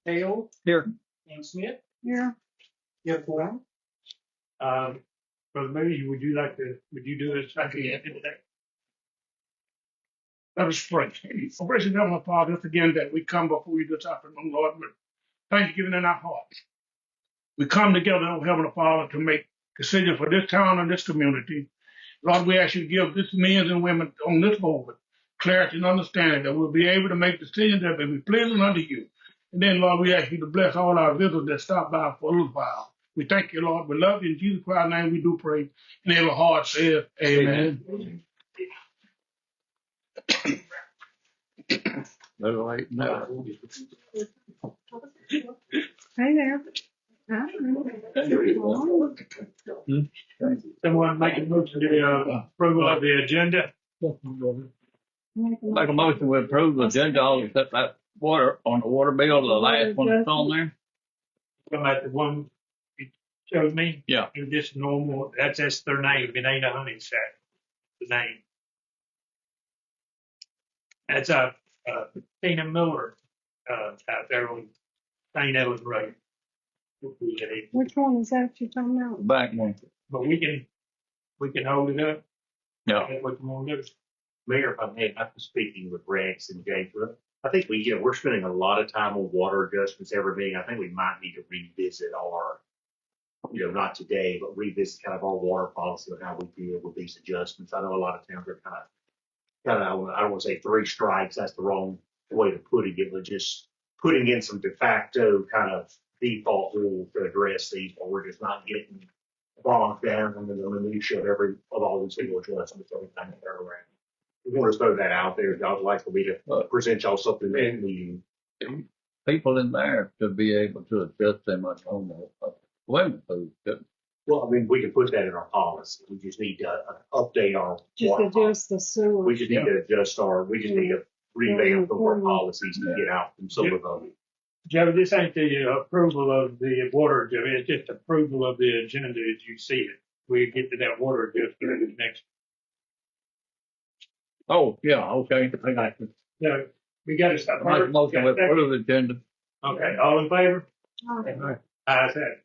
Hale, Here. and Smith. Yeah. Yes, well. Brother Moody, would you do this back again today? Let us pray. Gracious Heavenly Father, once again that we come before you this afternoon, Lord, with thanksgiving in our hearts. We come together, oh Heavenly Father, to make decisions for this town and this community. Lord, we ask you to give this men and women on this board clarity and understanding that we'll be able to make decisions that will be pleasing unto you. And then, Lord, we ask you to bless all our visitors that stop by for a little while. We thank you, Lord. We love you. In Jesus Christ's name we do pray. And every heart says, Amen. No. Hey there. Hi. Someone make a motion to approval of the agenda. Make a motion to approve the agenda, all except that water on the water bill, the last one that's on there. Come at the one you showed me. Yeah. It's just normal. That's their name. It ain't a honey shack. The name. That's Tina Miller out there on St. Ellis Road. Which one is that you're talking about? Back one. But we can hold it up. Yeah. That's what you want to do. Mayor, if I may, after speaking with Rex and James, I think we're spending a lot of time on water adjustments, everything. I think we might need to revisit our, not today, but revisit kind of our water policy and how we deal with these adjustments. I know a lot of towns are kind of, I don't want to say three strikes. That's the wrong way to put it, but just putting in some de facto kind of default rules to address these, or we're just not getting bogged down in the minutia of all these little adjustments every time they're around. We want to throw that out there. Y'all would like for me to present y'all something that we People in there should be able to adjust them on the swimming pool. well, I mean, we can put that in our policy. We just need to update our Just water policy. adjust the sewer. We just need to adjust we just need to revamp our policies to get out from some of them. Joe, this ain't the approval of the water adjustment. It's just approval of the agenda as you see it. We get to that water adjustment next. Oh, yeah, okay. I got you. So we got to stop. Make a motion to approve the agenda. Okay, all in favor? Oh, Ayes have it.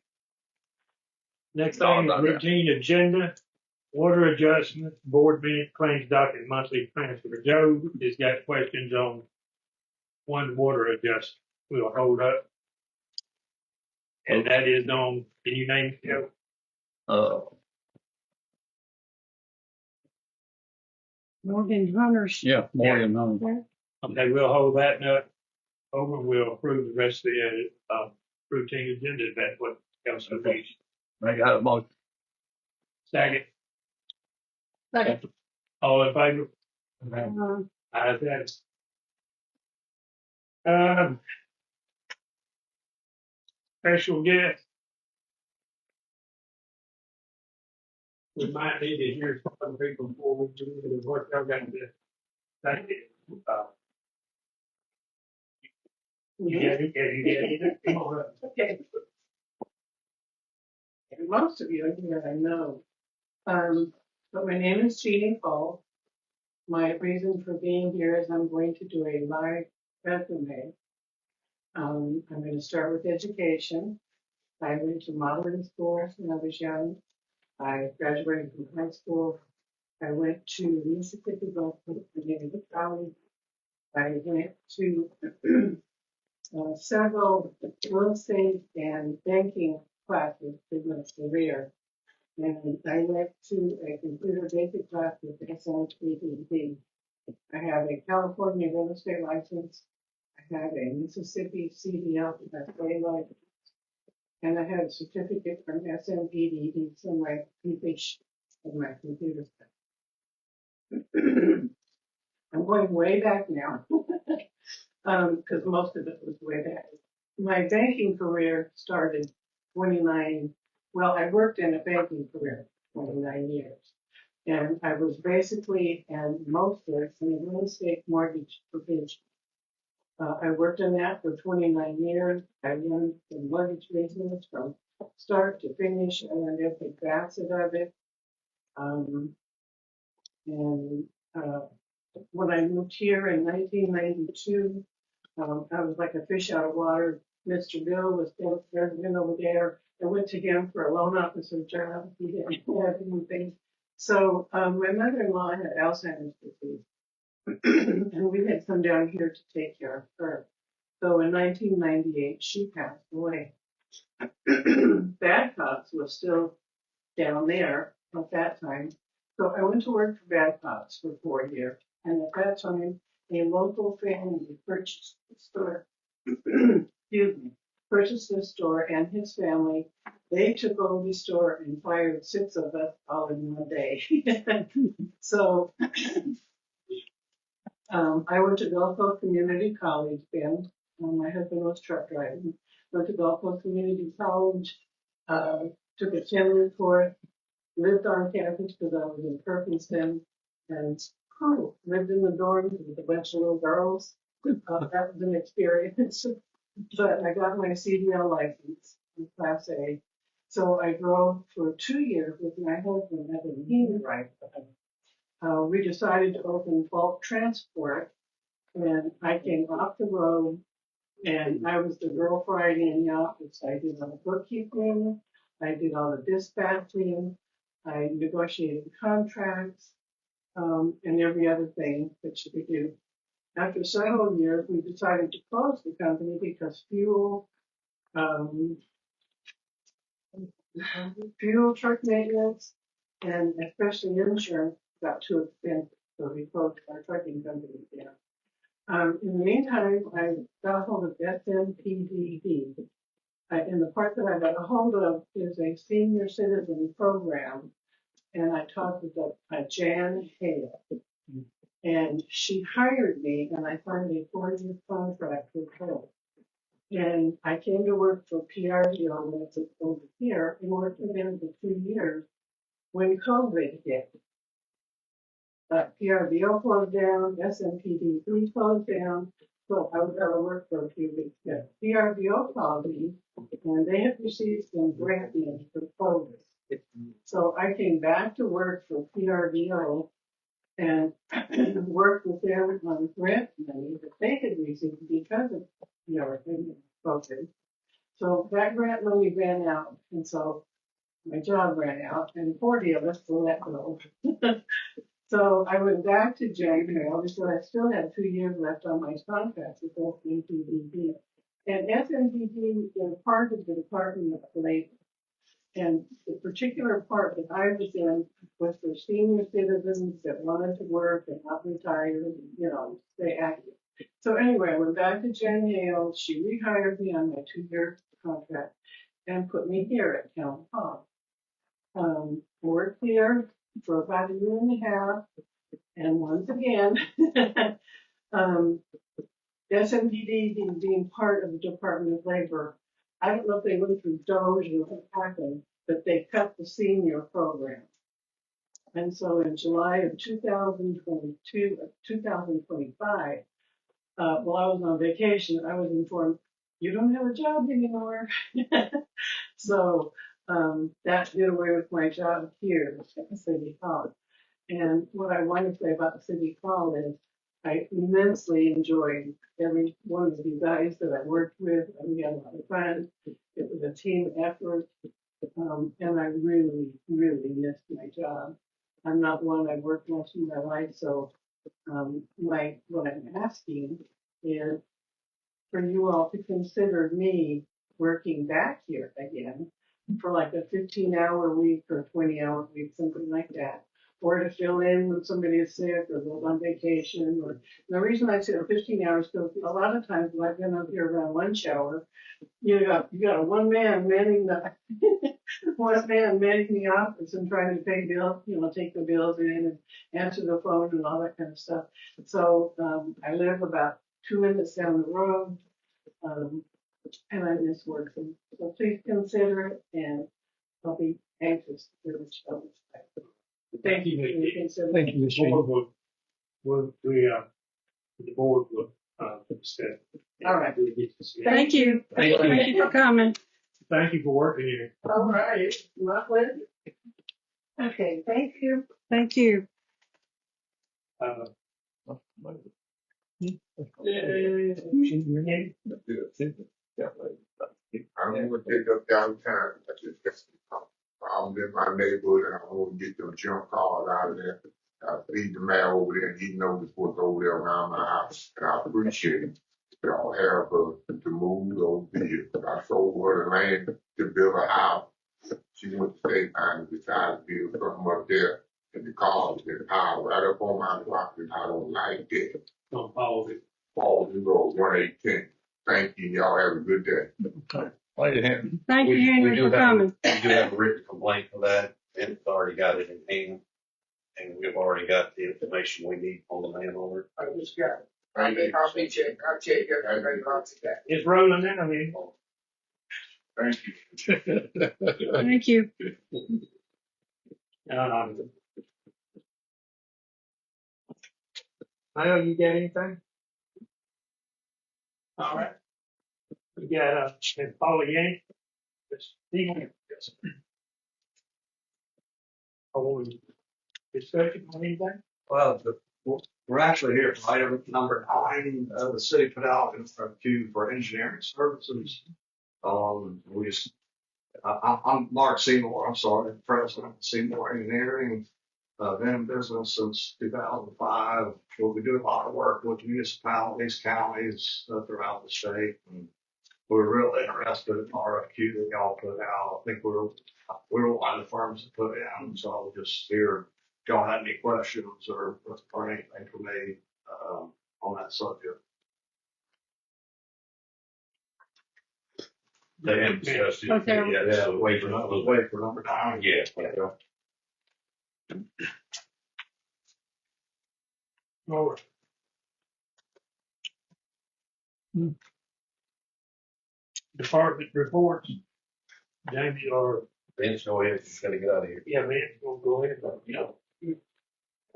Next on the routine agenda, water adjustments, board minute, claims docket, monthly transfer. Joe has got questions on one water adjustment. We'll hold up. And that is on, can you name it, Joe? Morgan Hunters. Yeah, Morgan Hunter. Okay, we'll hold that note over. We'll approve the rest of the routine agenda. If that's what council needs. I got a motion. Second. Second. All in favor? Ayes have it. Special guest. We might need to hear from other people before we do the work y'all got to do. Thank you. You get it. Come on up. Okay. And most of you in here I know. But my name is Jeannie Paul. My reason for being here is I'm going to do a live resume. I'm going to start with education. I went to modeling school when I was young. I graduated from high school. I went to Mississippi Gulf Community College. I went to several real estate and banking classes through my career. And I went to a computer basic class with SMPDD. I have a California real estate license. I have a Mississippi CDL license. And I have a certificate from SMPDD in my completion of my computer stuff. I'm going way back now. Because most of it was way back. My banking career started I worked in a banking career for 29 years. And I was basically, and mostly, in real estate mortgage provision. I worked on that for 29 years. I learned the mortgage business from start to finish. I learned every facet of it. When I moved here in 1992, I was like a fish out of water. Mr. Bill was still president over there. I went to him for a loan officer job. He didn't have anything. So my mother-in-law had Alzheimer's disease, and we had come down here to take care of her. So in 1998, she passed away. Badcock's was still down there at that time. So I went to work for Badcock's for 4 years. And at that time, a local family purchased the store. Excuse me, purchased the store and his family. They took over the store and fired 6 of us all in one day. So I went to Gulf Coast Community College then. My husband was truck driving. Went to Gulf Coast Community College, took a 10 course, lived on campus because I was in Perkins then, and lived in the dorms with a bunch of little girls. That was an experience. But I got my CDL license in Class A. So I drove for 2 years with my husband as a team driver. We decided to open bulk transport, and I came off the road, and I was the girl Friday in the office. I did all the bookkeeping, I did all the dispatching, I negotiated contracts, and every other thing that you could do. After several years, we decided to close the company because fuel, truck maintenance, and especially insurance got too expensive. So we closed our trucking company down. In the meantime, I got hold of SMPDD. And the part that I got a hold of is a senior citizen program. And I talked with Jan Hale. And she hired me, and I signed a 4-year contract with her. And I came to work for PRGO when it was over here, and worked with them for 2 years when COVID hit. PRBO closed down, SMPD3 closed down, so I was out of work for a few weeks. Yeah. PRBO called me, and they had received some grant money for COVID. So I came back to work for PRBO and worked with them on grant money that they had received because of COVID. So that grant money ran out, and so my job ran out, and 40 of us were let go. So I went back to January because I still had 2 years left on my contract with SMPDD. And SMPD is part of the Department of Labor. And the particular part that I was in was for senior citizens that wanted to work and not retire, and, stay active. So anyway, I went back to Jen Hale. She rehired me on my 2-year contract and put me here at Town Hall. Worked here for about 1.5 years. And once again, SMPD being part of the Department of Labor, I don't know if they went through Doge or what happened, but they cut the senior program. And so in July of 2025, while I was on vacation, I was informed, you don't have a job anymore. So that did away with my job here at the City Hall. And what I want to say about the City Hall is I immensely enjoyed every one of you guys that I worked with. We had a lot of fun. It was a team effort. And I really, really missed my job. I'm not one, I've worked most of my life, so what I'm asking is for you all to consider me working back here again for like a 15-hour week or 20-hour week, something like that. Or to fill in when somebody is sick or goes on vacation. Or the reason I said 15 hours because a lot of times when I've been up here around lunch hour, you got a one man manning the office and trying to pay bills, take the bills in and answer the phone and all that kind of stuff. So I live about 2 minutes down the road, and I miss working. So please consider it, and I'll be anxious to hear what you have to say. Thank you. Thank you, Ms. Shane. The board will discuss. All right. Thank you. Thank you. Thank you for coming. Thank you for working here. All right. My pleasure. Okay, thank you. Thank you. Your name? Yeah, Yeah. want to pick up downtown. I just got some problems in my neighborhood and I want to get them junk cars out of there. I feed the man over there and he knows what's over there around my house. And I appreciate it. Y'all have to move over here. I sold her the land to build a house. She went to state and decided to build something up there. And the cars and power right up on my property. I don't like it. Don't follow it. Paul, you go 118. Thank you. Y'all have a good day. Okay. Wait a minute. Thank you, We Henry, do for have- coming. We do have a written complaint for that, and it's already got it in hand. And we've already got the information we need on the landowner. I just got it. I'll check everything out today. It's rolling in, I mean. Thank you. Thank you. Lyle, you got anything? All right. We got, Ms. Paula Yang. Ms. Stephen. Yes. Oh, discussion on anything? Well, we're actually here for item number 9. The city put out in front of you for engineering services. We just, I'm Mark Seymour, I'm sorry, president of Seymour Engineering. Been in business since 2005. We do a lot of work with municipalities, counties throughout the state. And we're really interested in RFQ that y'all put out. I think we're one of the firms that put it in. So I'll just hear if y'all had any questions or anything for me on that subject. They haven't discussed it. Okay. Yeah, wait for Number 9. Yeah. All right. Department reports. James, or, Vince, go ahead, just gotta get out of here. yeah, man, we'll go ahead, you know.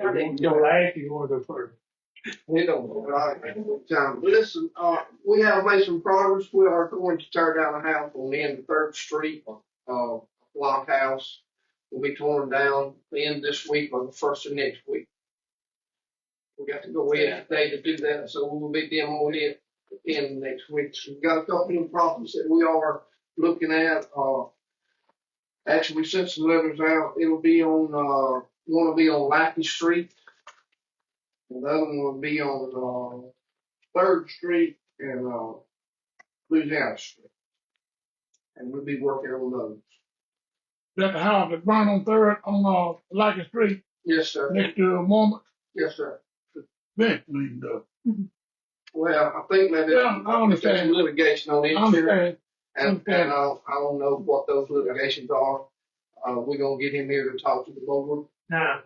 Go last, you wanna go first? We don't, John, listen, we have made some progress. We are going to tear down a house on the end of 3rd Street, block house. Will be torn down the end of this week or the first of next week. We got to go in today to do that, so we will be demoing it in next week. So we've got a couple of properties that we are looking at. Actually, we sent some letters out. It'll be on, one will be on Lackey Street. And the other one will be on 3rd Street and Louisiana Street. And we'll be working on those. That the house that burned on 3rd on Lucky Street Yes, sir. next to a moment. Yes, sir. Vince cleaned up. Well, I think maybe Yeah, I understand. there's litigation on I insurance. understand. And Okay. I don't know what those litigations are. We're gonna get him here to talk to the board. Now,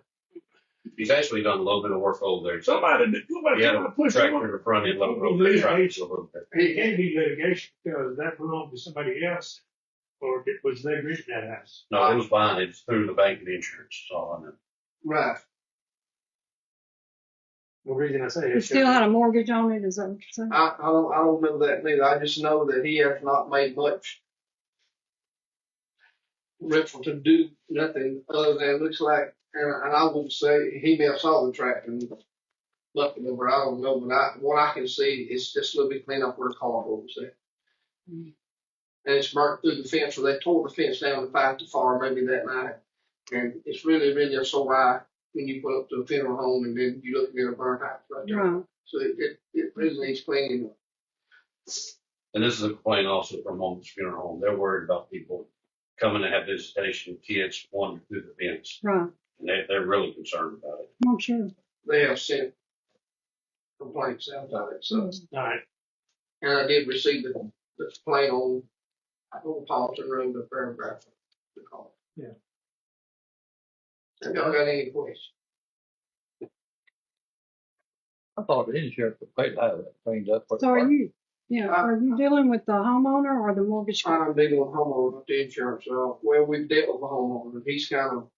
He's actually done a little bit of work over there. somebody He had a push him. tractor in the front end load over the tractor a little bit. It can't be litigation because that belonged to somebody else, or it was they written that house. No, it was fine. It's through the bank and insurance. That's all I know. Right. The reason I say You it. still had a mortgage on it, is that what you're saying? I don't know that neither. I just know that he has not made much reference to do nothing other than looks like, and I would say he may have saw the tractor and left it over. I don't know, but what I can see is just a little bit clean up where the car was at. And it's burnt through the fence, or they tore the fence down to fight the fire maybe that night. And it's really, really a sore eye when you put up to a funeral home and then you look at a burnt house right there. Right. So it really needs cleaning up. And this is a complaint also from Homeless Funeral Home. They're worried about people coming to have visitation, kids wandering through the fence. Right. And they're really concerned about it. I'm sure. They have sent complaints out about it, so. All right. And I did receive the complaint on Paulton Road, the paragraph. The call. Yeah. Have y'all got any questions? I thought the insurance would pay to have that cleaned up. So are you dealing with the homeowner or the mortgage company? I'm dealing with homeowner, with the insurance. Well, we've dealt with the homeowner, and he's kind of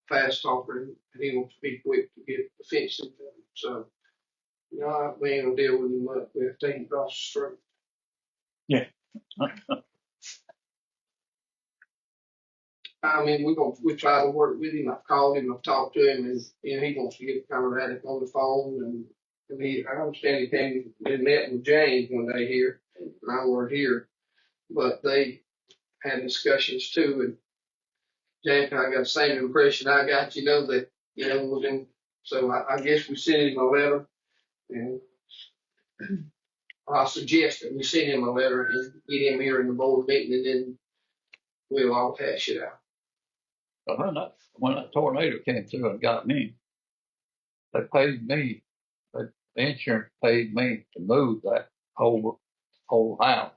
fast talker, and he wants to be quick to get the fence in there. So, we ain't gonna deal with him much. We have to take him across the street. Yeah. I mean, we try to work with him. I've called him, I've talked to him, and he wants to get kind of erratic on the phone. And I understand he came and met with James one day here, and I weren't here. but they had discussions too, and Jack and I got the same impression I got, that, was in, so I guess we sent him a letter, and I suggest that we send him a letter and get him here in the board meeting, and then we'll all hash it out. But when that tornado came through and got me, they paid me, the insurance paid me to move that whole house.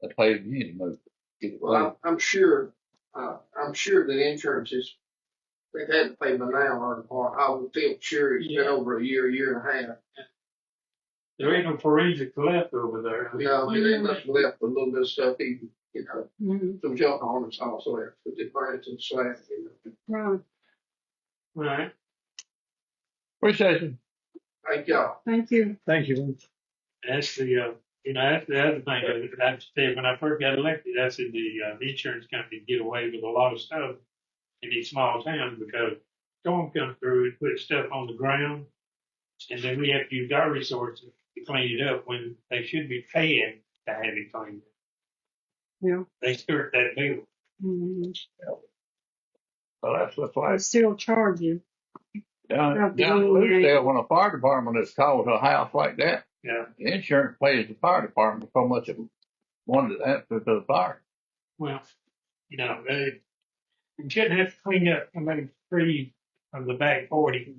They paid me to move it. Get it moved. Well, I'm sure that insurance is, they've had to pay by now, or I would feel sure it's been over a year and a half. There ain't no forensics left over there. No, they must have left a little bit of stuff, even, Mhm. some junk harness also there, but they burned it to the slab, Right. Right. Appreciate you. Thank y'all. Thank you. Thank you. That's the, that's the other thing that I said when I first got elected. I said the insurance company get away with a lot of stuff in these small towns because storm comes through and put stuff on the ground, and then we have to use our resources to clean it up when they should be paying to have it cleaned. Yeah. They skirt that bill. Mm-hmm. So that's the They fight. still charge you. Down Have to in go in there. Lucedale, when a fire department is called to a house like that, Yeah. the insurance pays the fire department so much of one to answer to the fire. Well, they shouldn't have to clean up somebody's tree from the back 40.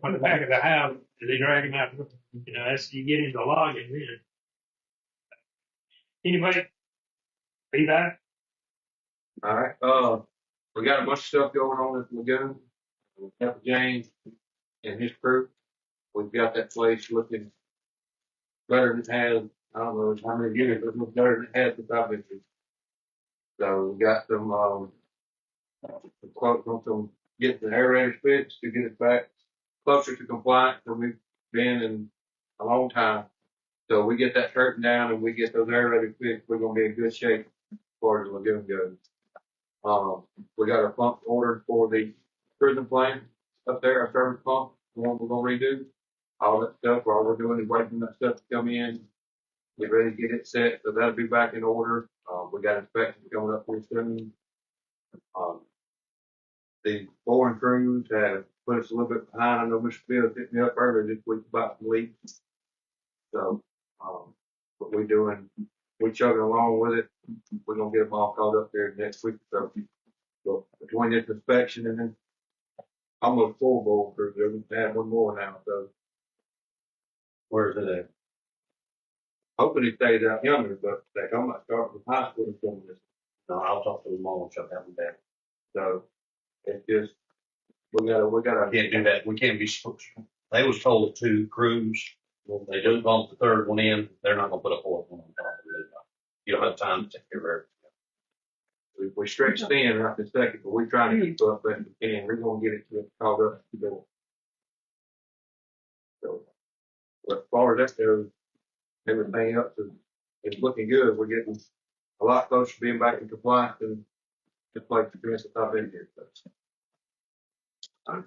From the back of the house, they drag them out. That's, you get into logging then. Anybody? Be back? All right, we got a bunch of stuff going on at the lagoon. With Captain James and his crew. We've got that place looking better than it has, I don't know how many years, but it looks better than it has since I've been here. So we got some quotes on some, getting the aerators fixed to get it back closer to compliance than we've been in a long time. So we get that curtain down and we get those aerators fixed, we're gonna be in good shape as far as the lagoon goes. We got our pump ordered for the prison plant up there, our service pump, the one we're gonna redo. All that stuff, all we're doing is waiting for that stuff to come in, get ready to get it set, so that'll be back in order. We got inspections coming up here soon. The boring crews have put us a little bit behind. I know Mr. Bill hit me up earlier this week about the leaks. So, what we're doing, we're chugging along with it. We're gonna get them all called up there next week. So between this inspection and then almost full bowl crew, they're gonna add one more now. So Where's it at? hoping he stays out younger, but I'm not starting from high school and doing this. No, I'll talk to them all and shut that one down. So it's just, we gotta. Can't do that. We can't be, they was told 2 crews. Well, they just bumped the 3rd one in. They're not gonna put a 4th one on top of it. You don't have time to take care of everything. We stretched thin right this second, but we're trying to keep up best we can. We're gonna get it called up to the door. So, but as far as that goes, everything else is looking good. We're getting a lot closer to being back in compliance than the place to dress that I've been here. So,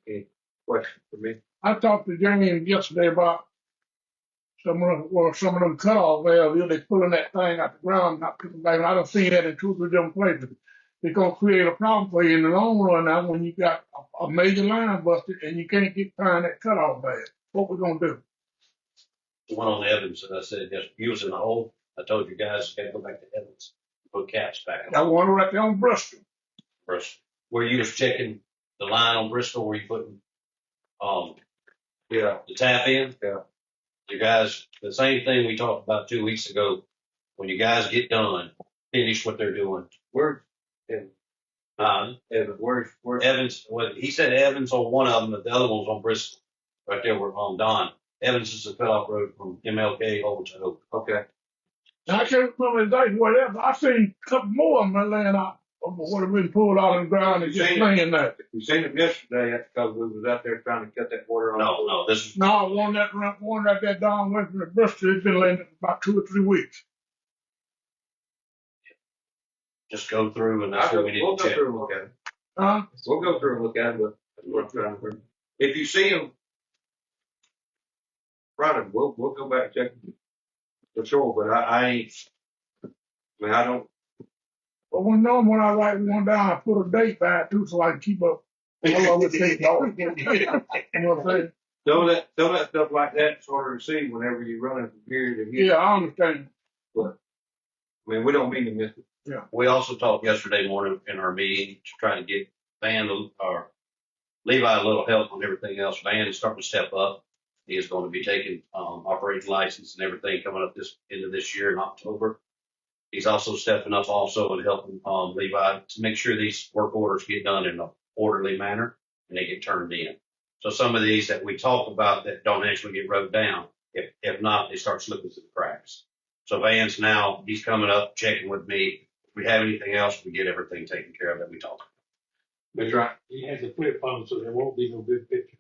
any questions for me? I talked to Jamie yesterday about some of them cutoff valves, they pulling that thing out the ground, not putting back. I don't see that in 2 or 3 different places. It's gonna create a problem for you in the long run now when you got a major line busted and you can't get behind that cutoff valve. What we gonna do? The one on Evans that I said, yes, you was in the hole. I told you guys, gotta go back to Evans, put caps back That on. one right there on Bristol. Bristol. Where you was checking the line on Bristol, where you putting, Yeah, the tap in? Yeah. You guys, the same thing we talked about 2 weeks ago. When you guys get done, finish what they're doing. where's Evan, where's Evans, he said Evans on one of them, but the other one's on Bristol. Right there where, Don. Evans is the cutoff road from MLK over to Hope. okay? I can't remember exactly whatever. I seen a couple more of them laying out. What have been pulled out of the ground and just laying there. If you seen them yesterday, that's because we was out there trying to cut that water off. No, this is, No, one right there down west from Bristol, it's been laying there for about 2 or 3 weeks. just go through and that's what we need We'll to go check. through and look at it. Huh? We'll go through and look at it, but that's what I'm trying to do. If you see them, Friday, we'll go back and check them. for sure, but I ain't, I mean, I don't. But when I write one down, I put a date by it too, so I can keep up. How long it takes. You know what I'm saying? Some of that stuff like that's harder to see whenever you're running from period to here. Yeah, I understand. But, I mean, we don't mean to miss it. We also talked yesterday morning in our meeting to try to get Van or Levi a little help on everything else. Van is starting to step up. He is going to be taking operating license and everything coming up this end of this year in October. He's also stepping up also and helping Levi to make sure these work orders get done in an orderly manner and they get turned in. So some of these that we talk about that don't actually get wrote down, if not, they start slipping through the cracks. So Van's now, he's coming up, checking with me. If we have anything else, we get everything taken care of that we talked about. That's right. He has a flip phone, so there won't be no good picture.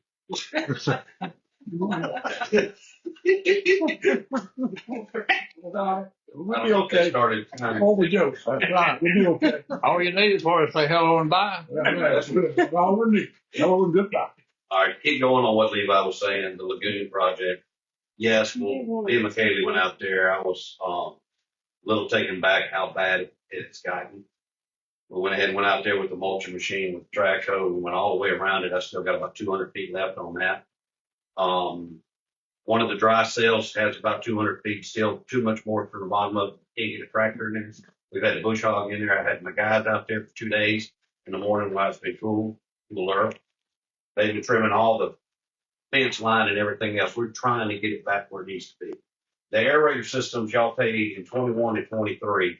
We'll be okay. Started Over jokes. That's right. We'll be okay. All you need is for to say hello and bye. That's good. That's all we need. Hello and goodbye. All right, keep going on what Levi was saying, the lagoon project. Yes, well, me and McKaylee went out there. I was a little taken back how bad it's gotten. We went ahead and went out there with the mulching machine with the track hoe. We went all the way around it. I still got about 200 feet left on that. One of the dry cells has about 200 feet, still too much more from the bottom of it. Can't get a tractor in there. We've had the bush hog in there. I had my guys out there for 2 days in the morning while it's been cooler. They've been trimming all the fence line and everything else. We're trying to get it back where it needs to be. The aerator systems y'all paid in 21 and 23,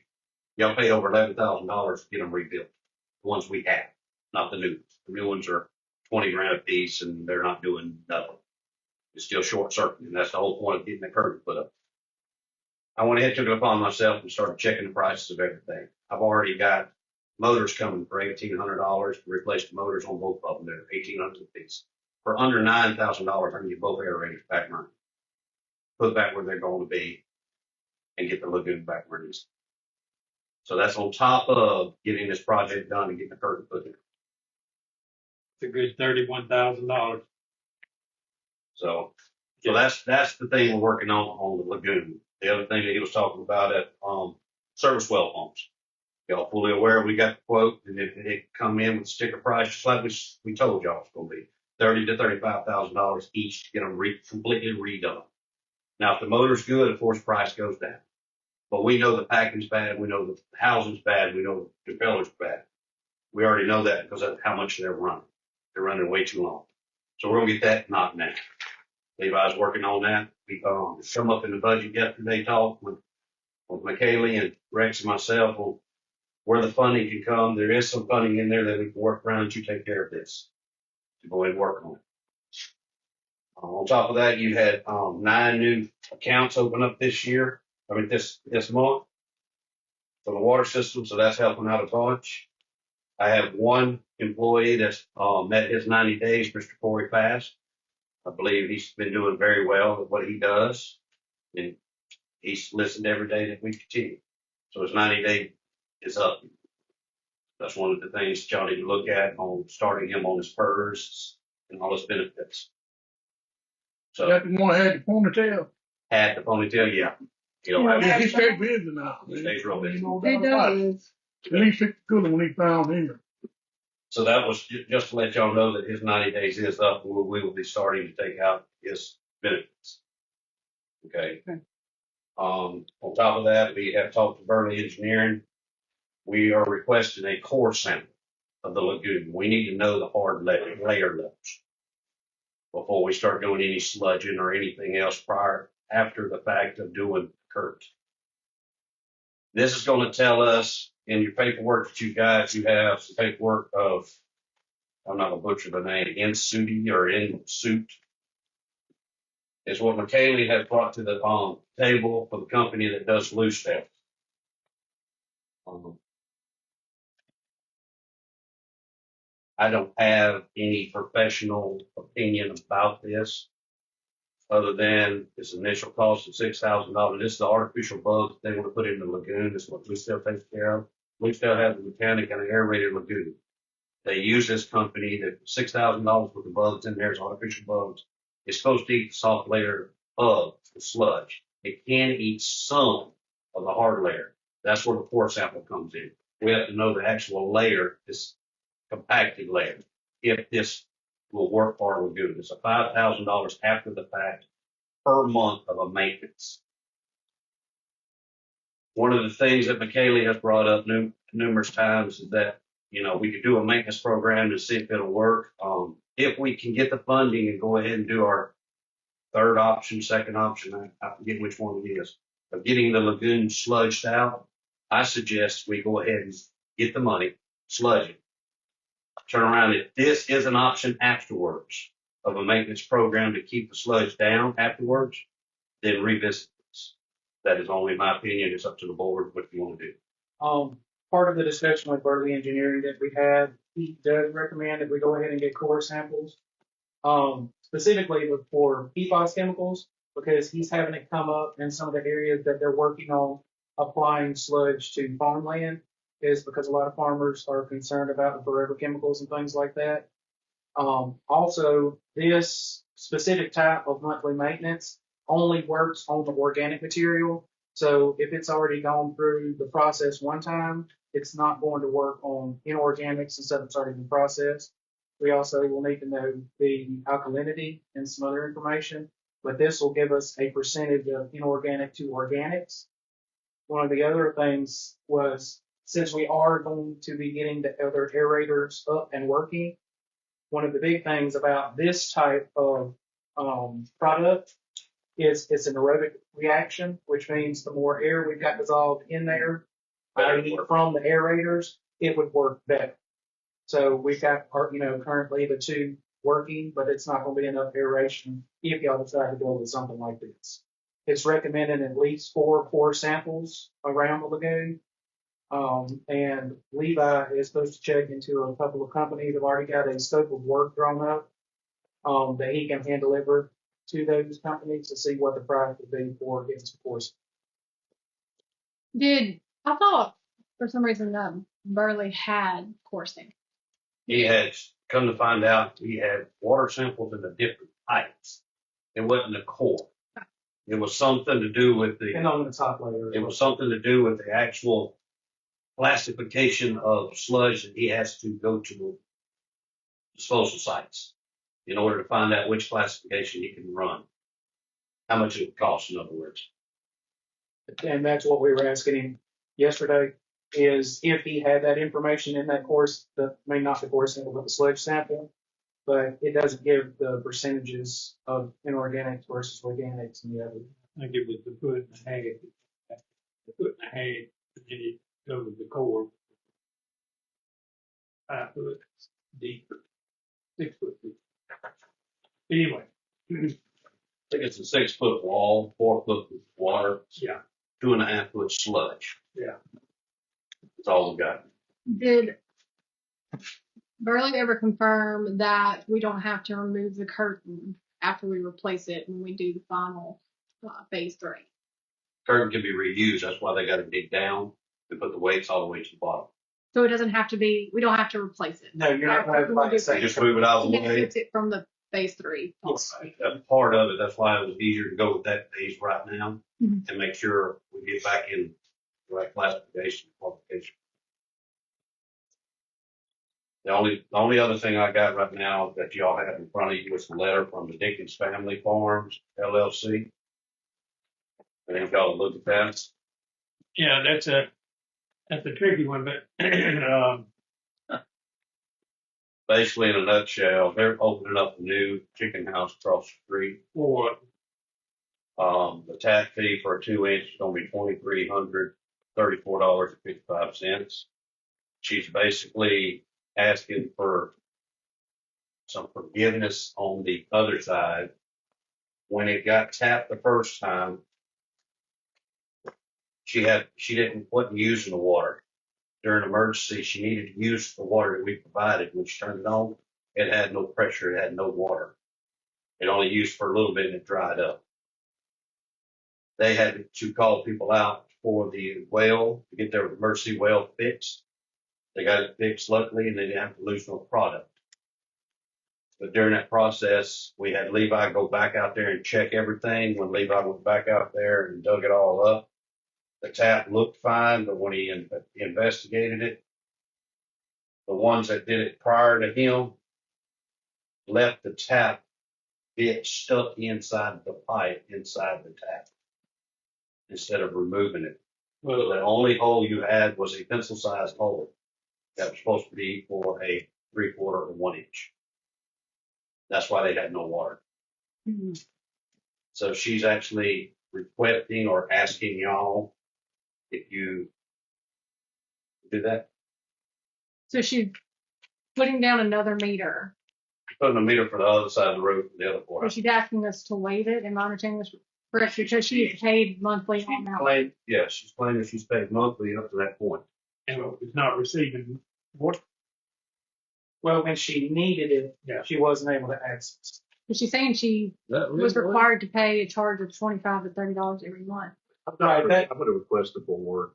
y'all paid over $11,000 to get them rebuilt. The ones we have, not the new ones. The new ones are 20 grand a piece and they're not doing nothing. It's still short circuit, and that's the whole point of getting the curtain put up. I went ahead, took it upon myself and started checking the prices of everything. I've already got motors coming for $1,800 to replace the motors on both of them. They're $1,800 a piece. For under $9,000, I can get both aerators back running, put back where they're going to be, and get the lagoon back where it is. So that's on top of getting this project done and getting the curtain put in. It's a good $31,000. So that's the thing we're working on the lagoon. The other thing that he was talking about at service well pumps. Y'all fully aware we got the quote, and it come in with sticker price, just like we told y'all it's going to be $30,000 to $35,000 each to get them completely redone. Now, if the motor's good, of course, price goes down. But we know the packing's bad, we know the housing's bad, we know the propeller's bad. We already know that because of how much they're running. They're running way too long. So we're gonna get that knocked down. Levi's working on that. We come up in the budget yesterday, talked with McKaylee and Rex and myself on where the funding can come. There is some funding in there that we can work around to take care of this. To go ahead and work on it. On top of that, you had 9 new accounts open up this month for the water system, so that's helping out a bunch. I have one employee that's met his 90 days, Mr. Corey Fast. I believe he's been doing very well with what he does, and he's listened every day that we continue. So his 90 day is up. That's one of the things that y'all need to look at on starting him on his PERS and all his benefits. So That the one had the ponytail. had the ponytail, yeah. You don't have Yeah, he stayed busy now. He stays real busy. He does. At least fixed the cooler when he found him. So that was just to let y'all know that his 90 days is up. We will be starting to take out his benefits. Okay. On top of that, we have talked to Burnley Engineering. We are requesting a core sample of the lagoon. We need to know the hard layer levels before we start doing any sludging or anything else after the fact of doing curves. This is going to tell us in your paperwork that you have some paperwork of, I'm not going to butcher the name, Insuit or Insuit. It's what McKaylee has brought to the table for the company that does loose stuff. I don't have any professional opinion about this other than its initial cost of $6,000. This is the artificial bugs they want to put in the lagoon. This is what Bluesteel takes care of. Bluesteel has a mechanic and an aerated lagoon. They use this company that $6,000 worth of bugs in there is artificial bugs. It's supposed to eat the soft layer of the sludge. It can eat some of the hard layer. That's where the core sample comes in. We have to know the actual layer, this compacted layer, if this will work for our lagoon. It's a $5,000 after the fact per month of a maintenance. One of the things that McKaylee has brought up numerous times is that, we could do a maintenance program to see if it'll work. If we can get the funding and go ahead and do our third option, second option, I forget which one it is, of getting the lagoon sludged out, I suggest we go ahead and get the money, sludge it. Turn around. If this is an option afterwards of a maintenance program to keep the sludge down afterwards, then revisit this. That is only my opinion. It's up to the board what you want to do. Part of the discussion with Burley Engineering that we had, he does recommend that we go ahead and get core samples, specifically for PFAS chemicals, because he's having it come up in some of the areas that they're working on applying sludge to farmland, is because a lot of farmers are concerned about the forever chemicals and things like that. Also, this specific type of monthly maintenance only works on the organic material. So if it's already gone through the process one time, it's not going to work on inorganics and stuff that's already been processed. We also will need to know the alkalinity and some other information, but this will give us a percentage of inorganic to organics. One of the other things was, since we are going to be getting the other aerators up and working, one of the big things about this type of product is it's an aerobic reaction, which means the more air we've got dissolved in there, i.e. from the aerators, it would work better. So we've got, currently the two working, but it's not going to be enough aeration if y'all decide to go with something like this. It's recommended at least 4 core samples around the lagoon. And Levi is supposed to check into a couple of companies that have already got a scope of work drawn up that he can hand deliver to those companies to see what the price would be for getting some course. I thought for some reason Burley had coursing. He had, come to find out, he had water samples in the different types. It wasn't the core. It was something to do with And on the top layer. it was something to do with the actual classification of sludge that he has to go to disposal sites in order to find out which classification he can run. How much it would cost, in other words. And that's what we were asking him yesterday, is if he had that information in that course, not the course sample, but the sludge sample, but it doesn't give the percentages of inorganics versus organics and the other. I think it was the foot and a half. The foot and a half, and then you go with the core. 5 foot deep, 6 foot deep. Anyway, I think it's a 6-foot wall, 4 foot water, yeah, 2.5 foot sludge. yeah. That's all we got. Did Burley ever confirm that we don't have to remove the curtain after we replace it when we do the final phase 3? Curtain can be reused. That's why they got to dig down and put the weights all the way to the bottom. So it doesn't have to be, we don't have to replace it. No, you're not going to have to They just move it out of the way. It's it from the phase 3. Yes. That's part of it. That's why it was easier to go with that phase right now Mhm. and make sure we get back in the right classification and qualification. The only other thing I got right now that y'all have in front of you was a letter from the Dickens Family Farms LLC. I think y'all look at that. Yeah, that's a tricky one, but Basically, in a nutshell, they're opening up a new chicken house across the street. for The tap fee for a 2-inch is going to be $2,334.55. She's basically asking for some forgiveness on the other side. When it got tapped the first time, she wasn't using the water. During an emergency, she needed to use the water that we provided. When she turned it on, it had no pressure, it had no water. It only used for a little bit and it dried up. They had to call people out for the well to get their emergency well fixed. They got it fixed luckily and they didn't have to lose no product. But during that process, we had Levi go back out there and check everything. When Levi went back out there and dug it all up, the tap looked fine, but when he investigated it, the ones that did it prior to him left the tap bit stuck inside the pipe inside the tap instead of removing it. So the only hole you had was a pencil sized hole that was supposed to be for a 3/4 or 1 inch. That's why they had no water. So she's actually requesting or asking y'all if you do that. So she's putting down another meter. Putting a meter for the other side of the road from the other So courthouse. she's asking us to waive it and monitoring this correct because she is paid monthly on that. Yes, she's claiming she's paid monthly up to that point. And is not receiving what, Well, when she needed it, Yeah. she wasn't able to access. But she's saying she was required to pay a charge of $25 to $30 every month. Right, that- I'm gonna request the board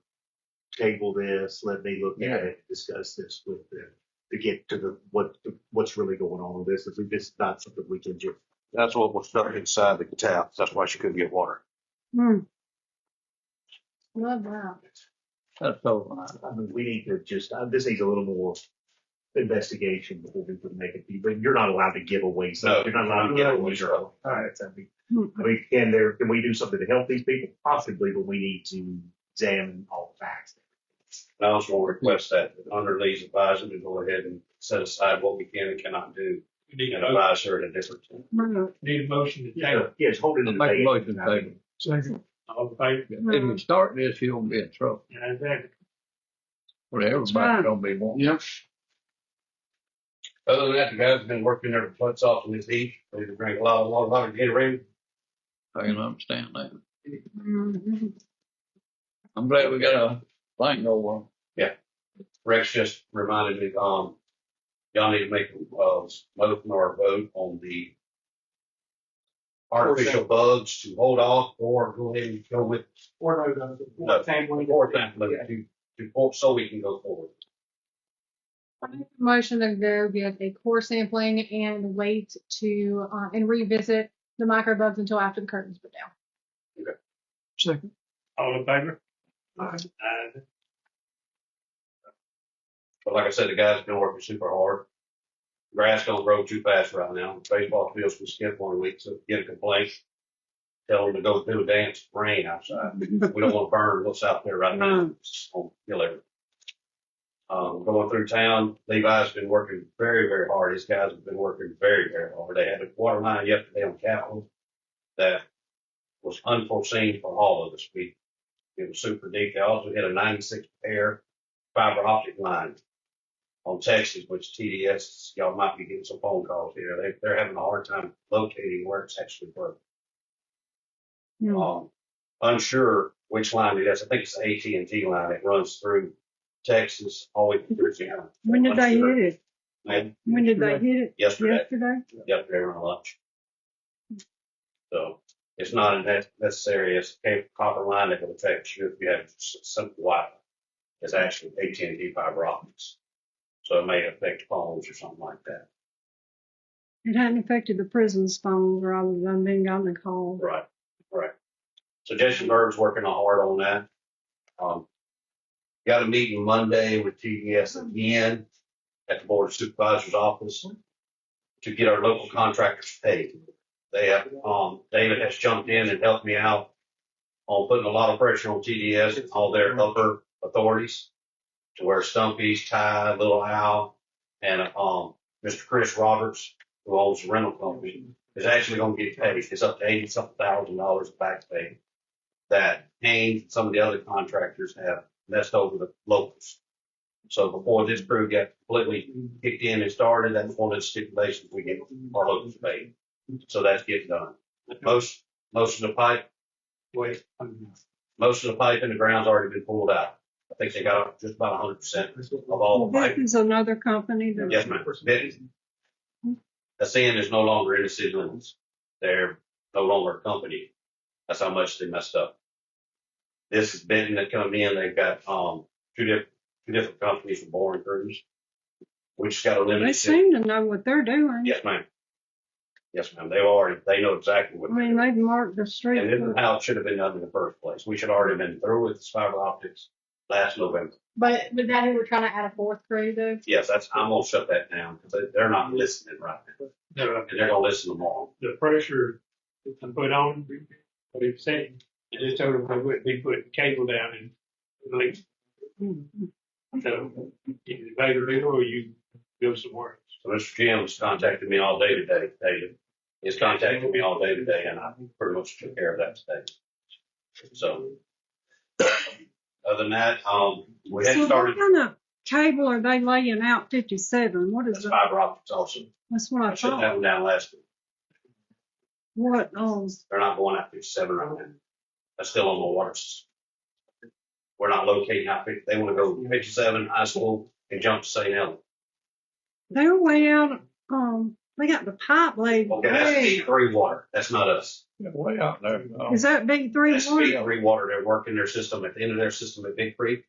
table this, let me look at it, discuss this with them to get to the, what's really going on with this. If this is not something we can just. That's what was stuck inside the tap. That's why she couldn't get water. Love that. That's so, I mean, we need to just, this needs a little more investigation before we can make it. But you're not allowed to give away stuff. You're not allowed to give away stuff. All right, I mean, can we do something to help these people? Possibly, but we need to examine all the facts. I also want to request that under Lee's advisor to go ahead and set aside what we can and cannot do we need and a, advise her in a different. need a motion to table. Yeah, it's holding in the. make a motion to table. Second. All in favor? If you start this, you'll be in trouble. Yeah, exactly. Well, everybody's gonna be wanting. Yep. Other than that, the guys have been working their butts off in this heat. They drink a lot of water to get ready. I can understand that. Mhm. I'm glad we got a thing over. Rex just reminded me, y'all need to make a motion or a vote on the artificial bugs to hold off or go ahead and go with Or no, sampling. or so we can go forward. I make a motion to go get a core sampling and wait to, and revisit the microbugs until after the curtains put down. Second. All in favor? Aye. Aye. But like I said, the guys been working super hard. Grass don't grow too fast right now. Baseball fields can skip 1 week, so get a complaint. Tell them to go do a dance, rain outside. We don't want to burn what's out there right now. It's gonna kill everything. Going through town, Levi's been working very, very hard. His guys have been working very, very hard. They had a water line yesterday on Capitol that was unforeseen for all of us. It was super deep. They also had a 96 pair fiber optic line on Texas, which TDS, y'all might be getting some phone calls here. They're having a hard time locating where it's actually broken. Unsure which line it is. I think it's the AT&T line that runs through Texas, all the way through Louisiana. When did they Unsure. hit it? Man, When did they hit it? yesterday, Yesterday? yesterday around lunch. So it's not necessary as a copper line that will affect you if you have simple Wi-Fi. It's actually AT&T fiber optics. So it may affect phones or something like that. It hadn't affected the prison's phones rather than being gotten a call. Right, right. So Jason Bird's working hard on that. Got a meeting Monday with TDS again at the Board of Supervisors office to get our local contractors paid. They have, David has jumped in and helped me out on putting a lot of pressure on TDS and all their upper authorities to where Stumpy's, Ty, Little Al, and, Mr. Chris Roberts, who owns the rental company, is actually gonna get paid. It's up to $80-something thousand back pay that Haynes and some of the other contractors have messed over the locals. So before this crew got completely kicked in and started, that's one of the stipulations we get our locals paid. So that's getting done. Most of the pipe in the ground's already been pulled out. I think they got just about 100% of all the pipe. This is another company that. Yes, ma'am. Ascend is no longer in the city limits. They're no longer a company. That's how much they messed up. This is Benton that come in. They've got two different companies for boring crews. We just got a They limited. seem to know what they're doing. Yes, ma'am. Yes, ma'am. They know exactly what. I mean, they've marked the And street. this is how it should have been done in the first place. We should already been through with this fiber optics last November. But with that, we were trying to add a fourth crew though. Yes, I'm gonna shut that down because they're not listening right now. And they're gonna listen tomorrow. The pressure that's been put on, what he said, I just told him I would be putting cable down and release. So, either evaluate or you go somewhere. So Mr. Jim's contacted me all day today, David. He's contacted me all day today and I pretty much took care of that today. So, other than that, we had So what started kind of cable are they laying out 57? What is this that? fiber optics also. That's what I I should have thought. them down last week. What, They're not going out 57 right now. That's still on the water system. We're not locating out 50. They want to go 57, high school, and jump to St. Helens. they're way out, they got the pipe laid Okay, that's way. B3 water. That's not us. Way out there. Is that big That's 3 B3 water. They're working their system at the end of their system at Big Creek.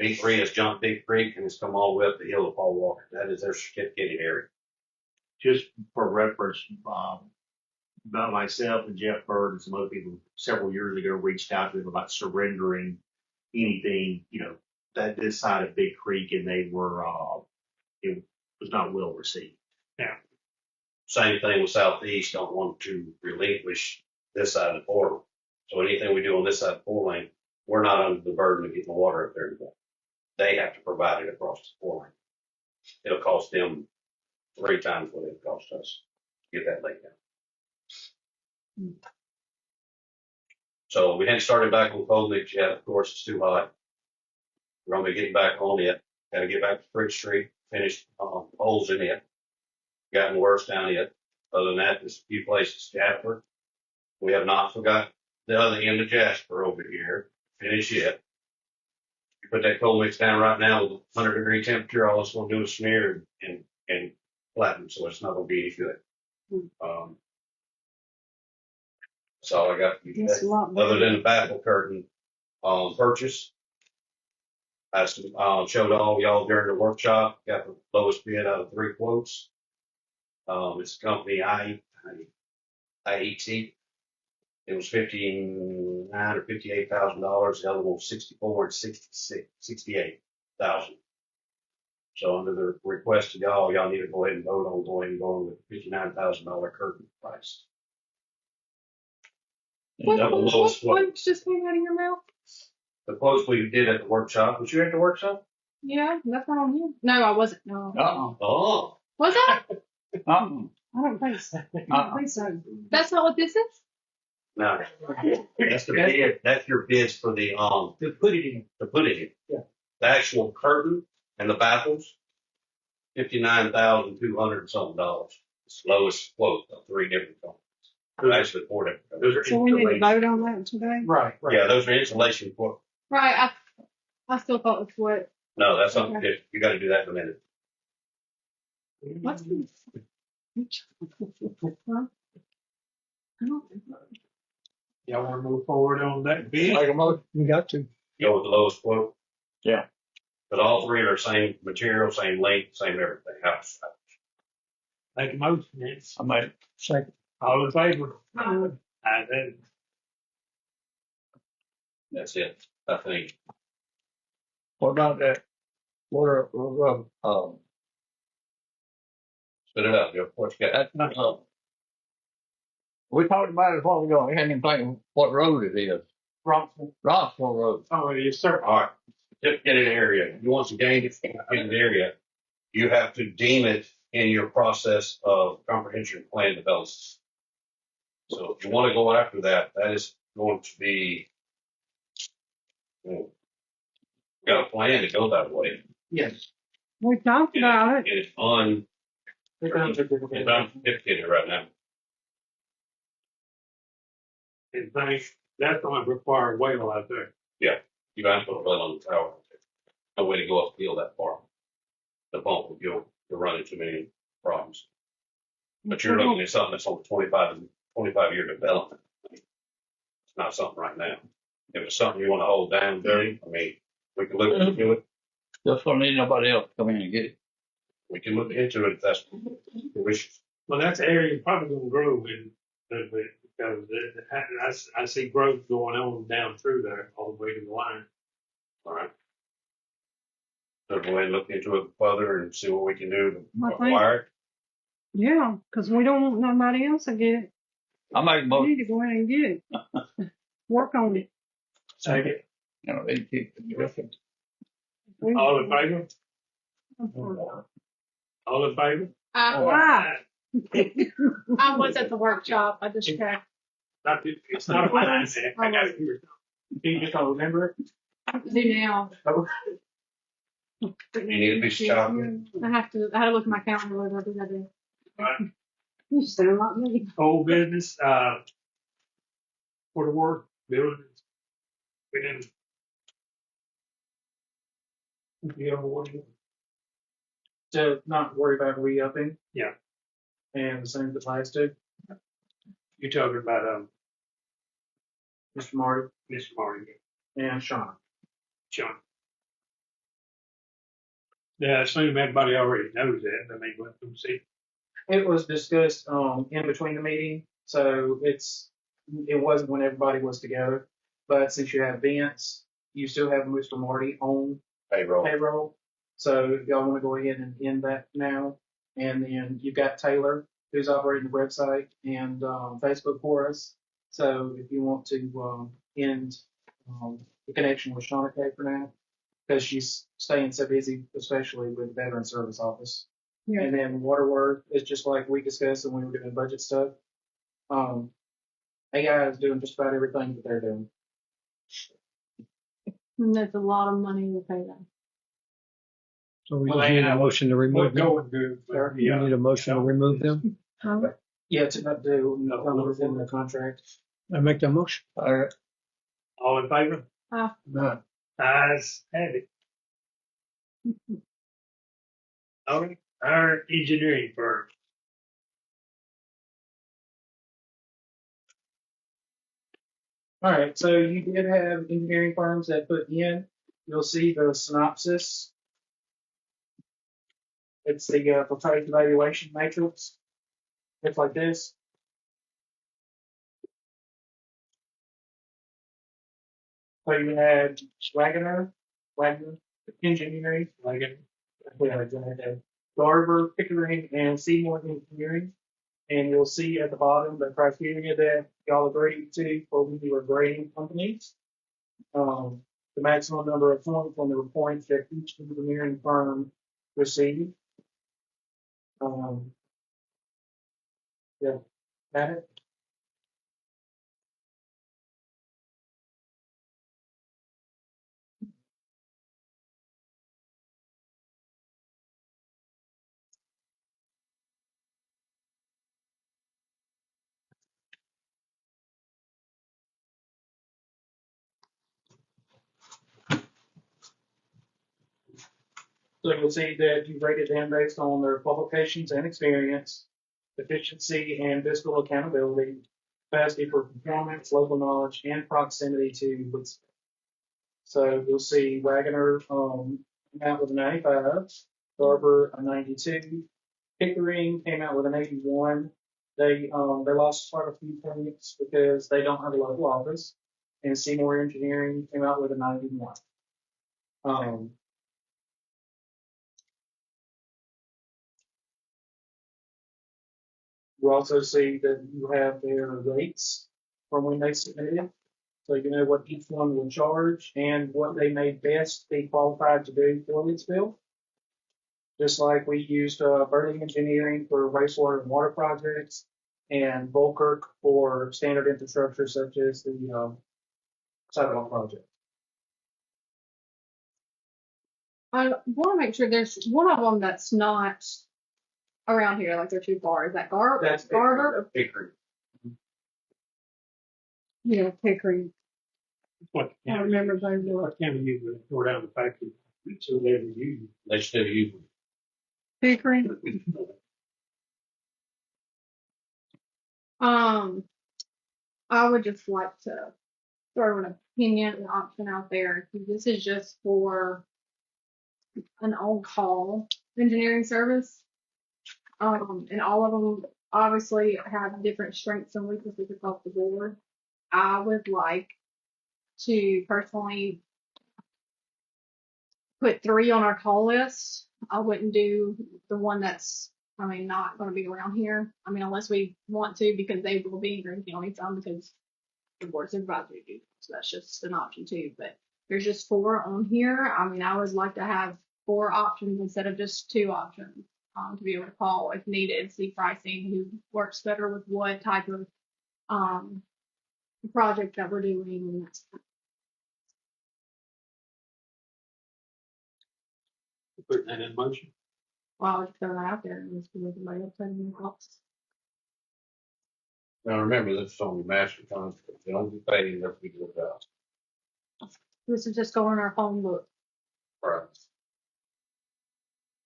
B3 has jumped Big Creek and it's come all the way up the hill to Paul Walker. That is their certificated area. Just for reference, about myself and Jeff Bird and some other people several years ago reached out to them about surrendering anything, that this side of Big Creek, and they were, it was not well received. Same thing with Southeast. Don't want to relinquish this side of the 4 lane. So anything we do on this side of the 4 lane, we're not under the burden of getting the water up there anymore. They have to provide it across the 4 lane. It'll cost them 3 times what it cost us to get that laid down. So we hadn't started back on Cold Mix yet. Of course, it's too hot. We're gonna be getting back on it. Got to get back to Bridge Street, finish holes in it. Gotten worse down it. Other than that, there's a few places. Jasper. We have not forgot the other end of Jasper over here. Finish it. You put that cold mix down right now with 100-degree temperature. All it's gonna do is smear and flatten, so it's not gonna be any good. That's all I got for you It's today. a lot Other better. than the baffle curtain purchase. I showed all y'all during the workshop. Got the lowest bid out of 3 quotes. It's the company IET. It was $59,000 or $58,000. The other one was $64,000 and $68,000. So under the request of y'all need to go ahead and vote on going and going with the $59,000 curtain price. And that was the lowest quote. What just came out of your mouth? The quotes we did at the workshop. Was you at the workshop? Yeah, that's not on you. No, I wasn't. No. Oh. Was I? I don't think so. I don't think so. That's not what this is? No. That's the bid. That's your bids for the To put it in. to put it in. Yeah. The actual curtain and the baffles, $59,200 and something dollars. It's the lowest quote of 3 different companies. Actually 4 different companies. Those are So we need to installation. vote on that today? Right, right. Yeah, those are insulation quotes. Right. I still thought it was what. No, that's something Okay. different. You gotta do that in a minute. What's this? Huh? I don't think so. Y'all wanna move forward on that bid? Make a motion. You got to. Go with the lowest quote. Yeah. But all 3 are same material, same length, same everything. House. Make a motion, yes. I made second. All in favor? I said, That's it. I think. What about that? Water, Spit it out, Joe. What you got? that's not, we talked about it a while ago. We hadn't even think what road it is. Rossville. Rossville Road. Oh, yes, sir. All right. Certificated area. You want to gain it in the area, you have to deem it in your process of comprehensive plan development. So if you want to go after that, that is going to be, got a plan to go that way. Yes. We talked about it. It is uncertificated right now. And things, that's gonna require a well out there. You guys put a well on the tower. No way to go upfield that far. The pump will go, you'll run into many problems. But you're looking at something that's on 25-year development. It's not something right now. If it's something you want to hold down, Dirty, I mean, we can look into it. Just don't need nobody else to come in and get it. We can look into it if that's the wish. Well, that's the area probably gonna grow in a little bit because I see growth going on down through there all the way to the line. All right. So go ahead and look into it further and see what we can do to I think- acquire it. Yeah, because we don't want nobody else to get it. I make We most, need to go ahead and get it. Work on it. Second, you know, they keep it different. all in favor? All in favor? Wow. I was at the workshop. I just checked. It's not a mindset. I got it here. You just don't remember it? Do now. You need a piece of chocolate. I had to look at my calendar. What I did I do? You sound like me. Old business, for the work, buildings. We didn't. You know, what? To not worry about re-upping. Yeah. And the same with last two, You're talking about, Mr. Marty Mr. Martin, and Sean. John. Yeah, I assume everybody already knows that. I mean, let them see. It was discussed, in between the meeting, so it wasn't when everybody was together. But since you have Vince, you still have Mr. Marty on Payroll. payroll. So if y'all want to go ahead and end that now. And then you've got Taylor, who's operating the website and Facebook for us. So if you want to end the connection with Shauna for now, because she's staying so busy, especially with the Veteran Service Office. Yeah. And then Waterworth is just like we discussed when we were doing budget stuff. AI is doing just about everything that they're doing. And that's a lot of money to pay them. So we Well, just they need a have- motion to We're remove them. going to, Sir? We need a motion to remove them. Yeah, it's not due, within the contract. I make that motion. All right. all in favor? No. Ayes have it. All right, our engineering firm. All right, so you did have engineering firms that put in. You'll see the synopsis. It's the proposed evaluation matrix. It's like this. So you had Wagner Engineering, Garber, Pickering, and Seymour Engineering. And you'll see at the bottom the criteria that y'all agreed to for when you were grading companies. The maximum number of points on the points that each engineering firm received. Yeah, got it. So you'll see that you rated them based on their qualifications and experience, efficiency and fiscal accountability, capacity for performance, local knowledge, and proximity to what's. So you'll see Wagoner came out with a 95, Garber a 92, Pickering came out with an 81. They lost quite a few points because they don't have a local office, and Seymour Engineering came out with a 91. You also see that you have their rates from when they submitted. So you know what each one will charge and what they may best be qualified to do for Leedsville. Just like we used Burley Engineering for wastewater and water projects and Volkirk for standard infrastructure such as the sidewalk project. I want to make sure there's one of them that's not around here, like they're too far. Is that That's Garber? Pickering. Yeah, Pickering. What I remember those. What can we use to tore down the factory? So they were using. They still use them. Pickering. I would just like to throw an opinion, an option out there. This is just for an on-call engineering service. And all of them obviously have different strengths and weaknesses across the board. I would like to personally put 3 on our call list. I wouldn't do the one that's, I mean, not going to be around here. I mean, unless we want to, because they will be in Green County some because the board of supervisors do. So that's just an option too. But there's just 4 on here. I mean, I would like to have 4 options instead of just 2 options, to be able to call if needed, see pricing, who works better with what type of project that we're doing. Putting that in motion. Well, I'll just throw that out there and see if anybody else has any thoughts. Now remember, this is on the master contract. They don't get paid unless we do it out. This is just going in our phone book. Right.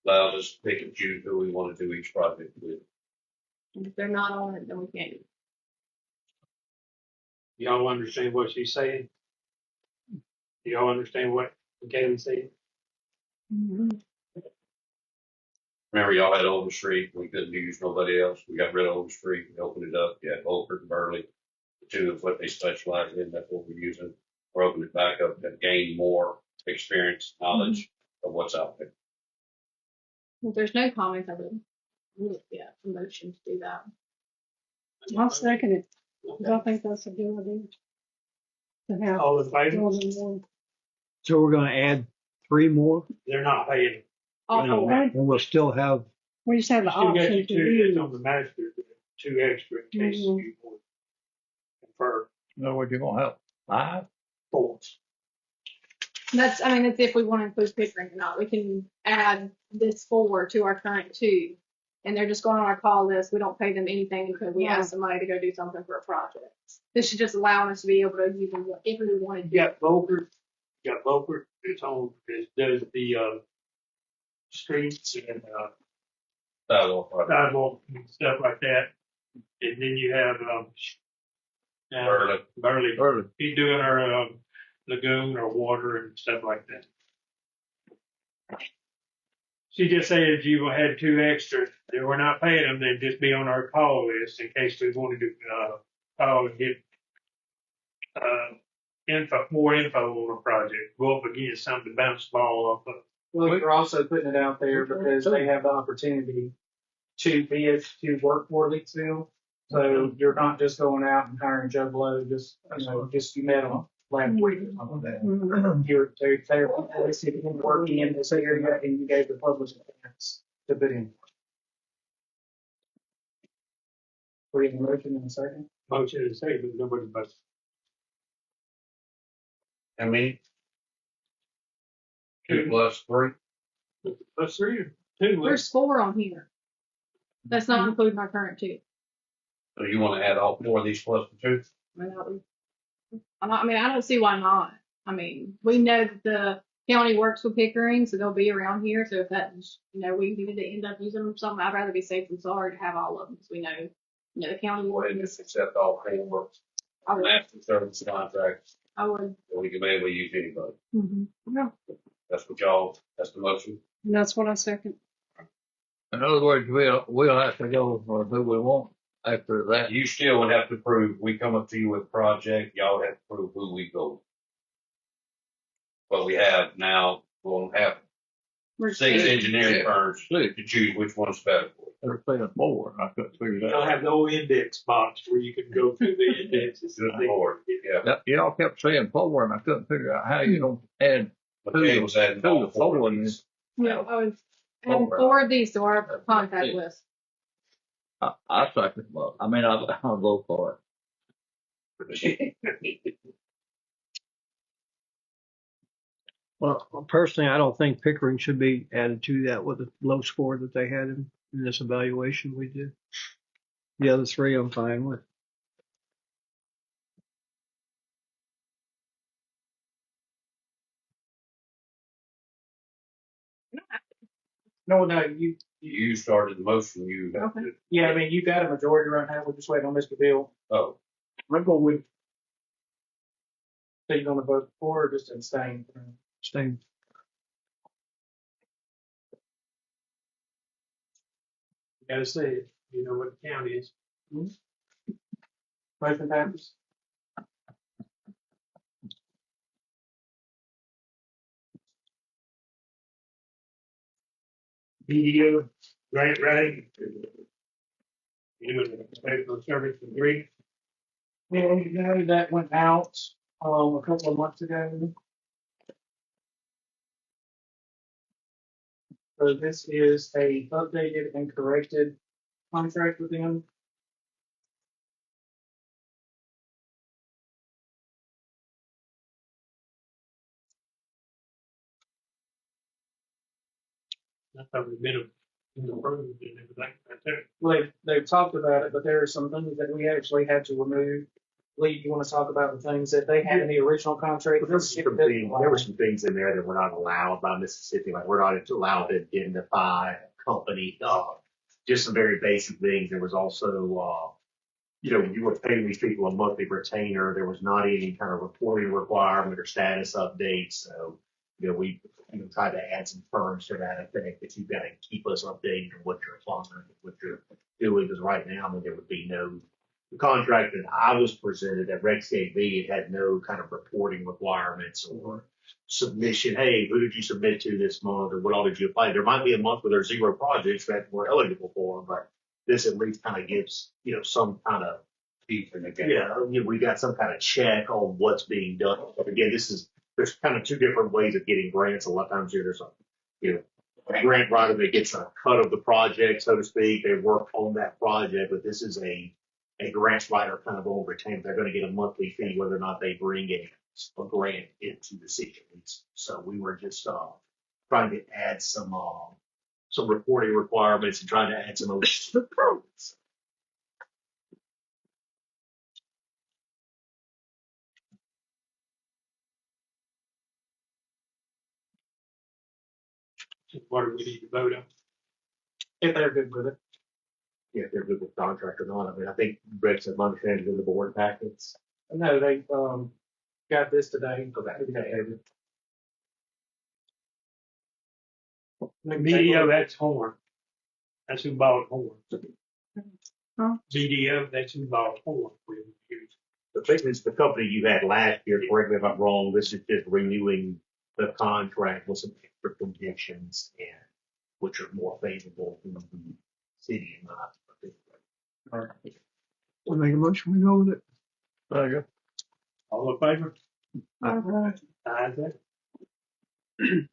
Allows us to pick and choose who we want to do each project with. And if they're not on it, then we can't do it. Y'all understand what she's saying? Y'all understand what Kaylee said? Remember, y'all had Overstreet. We couldn't use nobody else. We got rid of Overstreet. We opened it up. You had Beaufort and Burley. The 2 of what they specialize in. That's what we're using. We're opening it back up to gain more experience, knowledge of what's out there. If there's no comments, I would, yeah, a motion to do that. I'll second it. 'Cause I think that's a good idea. To have All in favor? more than one. So we're gonna add 3 more, They're not paying. Also, Okay. and we'll still have, We just have the Still got option you to 2 that's use. on the master, 2 extra in case Mhm. you want to confer No, what you gonna have? 5? 4. that's, I mean, that's if we want to include Pickering or not. We can add this 4 to our current 2. And they're just going on our call list. We don't pay them anything because we asked somebody to go do something for a project. This should just allow us to be able to use them if we wanted You to. got Beaufort, it's on, it does the, streets and, sidewalk and stuff like that. And then you have, Burley. Early. He's doing our, lagoon or water and stuff like that. She just said if you had 2 extra, that we're not paying them, they'd just be on our call list in case we wanted to, call and get, more info on a project. Go up against something to bounce the ball off of. Well, we're also putting it out there because they have the opportunity to bid to work for Leaksville. So you're not just going out and hiring Joe Blow, just, you met them last week or something like that. They see the work in this area and you gave the public a chance to bid in. We have a motion in a second. Motion and say, but nobody but. I mean, 2 plus 3. Let's 3 or 2. There's 4 on here. That's not including our current 2. So you want to add all 4 of these plus the 2? I mean, I don't see why not. I mean, we know that the county works with Pickering, so they'll be around here. So if that's, we need to end up using them for something, I'd rather be safe than sorry to have all of them because we know, the county Go ahead and just accept all framework, I would. master service contracts. I would. We can be able to use anybody. Yeah. That's the motion. And that's what I second. In other words, we'll have to go for who we want after that. You still would have to prove, we come up to you with a project, y'all would have to prove who we go. What we have now, we'll have 6 engineering firms to choose which one's better for you. They're saying 4. I couldn't figure that Y'all out. have no index box where you can go through the indexes. Good Lord, yeah. Y'all kept saying 4, and I couldn't figure out how you don't add But Jay was adding two all to 4 4 of in these. Yeah, I was adding 4 of these to our contact list. I second. Well, I mean, I'll go for it. well, personally, I don't think Pickering should be added to that with the low score that they had in this evaluation we did. The other 3 I'm fine with. No, You started the motion, you have Okay. to. yeah, I mean, you got a majority right now. We're just waiting on Mr. Bill. Oh, I'm going with. So you're going to vote for or just abstain? Staying. Gotta say it, you know what the county is. Motion passes. BDO, grant writing. Doing special service degree. Well, you know, that went out, a couple of months ago. So this is a updated and corrected contract with them. That's probably been approved and everything right there. Well, they've talked about it, but there are some things that we actually had to remove. Lee, you want to talk about the things that they had in the original contract? But there were some things in there that were not allowed by Mississippi, like we're not allowed to identify a company, just some very basic things. There was also, you were paying these people a monthly retainer. There was not any kind of reporting requirement or status updates. So, we tried to add some terms to that effect that you've got to keep us updated on what you're applying, what you're doing. Because right now, I mean, there would be no. The contract that I was presented at Rex KV, it had no kind of reporting requirements or submission. Hey, who did you submit to this month, or what all did you apply? There might be a month where there's 0 projects that we're eligible for, but this at least kind of gives, some kind of, we got some kind of check on what's being done. But again, there's kind of 2 different ways of getting grants. A lot of times there's a grant writer that gets a cut of the project, so to speak. They work on that project, but this is a grant writer kind of on retained. They're going to get a monthly fee whether or not they bring a grant into the city. So we were just trying to add some reporting requirements and trying to add some programs. What do we need to vote on? If they're good with it. Yeah, if they're good with contract or not. I mean, I think Brett said my understanding is in the board packets. No, they, got this today. BDO, that's Horn. That's who bought Horn. Huh? BDO, that's who bought Horn. The thing is, the company you had last year, correct me if I'm wrong, this is just renewing the contract with some extra conditions and which are more favorable to the city and not. All right. We'll make a motion, we go with it. There you All in favor? All right. Ayes have it.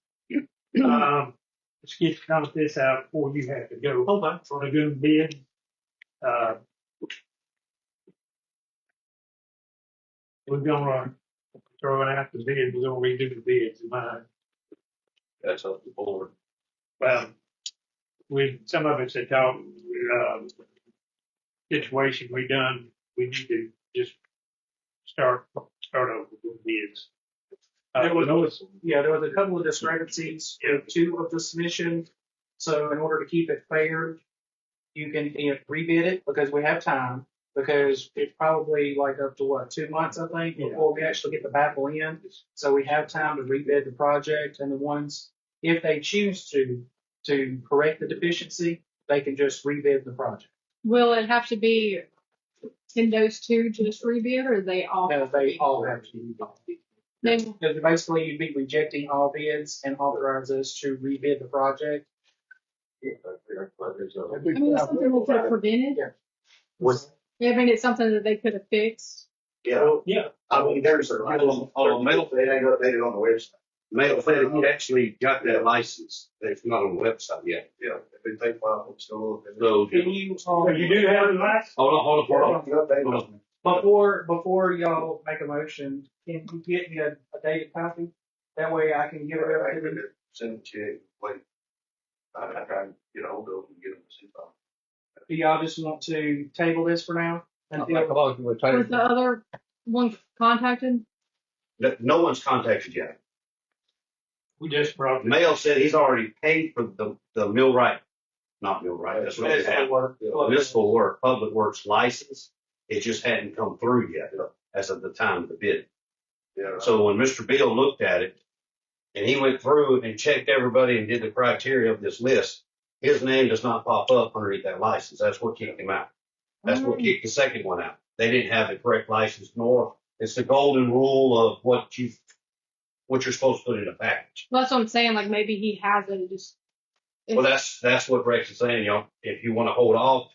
Let's get some of this out before you have to go. Hold on. On a good bid. We're gonna throw it out the bid. We're gonna redo the bids. That's up to the board. Well, some of us had talked, situation we need to just start over with bids. There was a couple of discrepancies in 2 of the submissions. So in order to keep it fair, you can rebid it because we have time, because it's probably like up to 2 months, I think, before we actually get the baffle in. So we have time to rebid the project, and the ones, if they choose to correct the deficiency, they can just rebid the project. Will it have to be in those 2 to just rebid, or they all? No, they all have to be rebid. Then, Because basically you'd be rejecting all bids and authorize us to rebid the project. I mean, it's something we could have prevented. Yeah. I mean, it's something that they could have fixed. Yeah. I mean, there's a. Mail, They ain't updated on the website. mail said if you actually got that license, it's not on the website yet. Yeah, if they take one, so. So, Can you, You do have the license? hold on. before y'all make a motion, can you get me a dated copy? That way I can give it. Send a check, wait. I try and get ahold of them and get them to see them. Do y'all just want to table this for now? I'll make a motion with Was the other one contacted? No one's contacted yet. We just brought. Mail said he's already paid for the millwright, not millwright, that's what it's municipal work, public works license. It just hadn't come through yet as of the time of the bid. Yeah. So when Mr. Beal looked at it and he went through and checked everybody and did the criteria of this list, his name does not pop up underneath that license. That's what kicked him out. That's what kicked the second one out. They didn't have the correct license, nor it's the golden rule of what you're supposed to put in a package. Well, that's what I'm saying. Like maybe he has it. Just Well, that's what Rex is saying, y'all. If you want to hold off,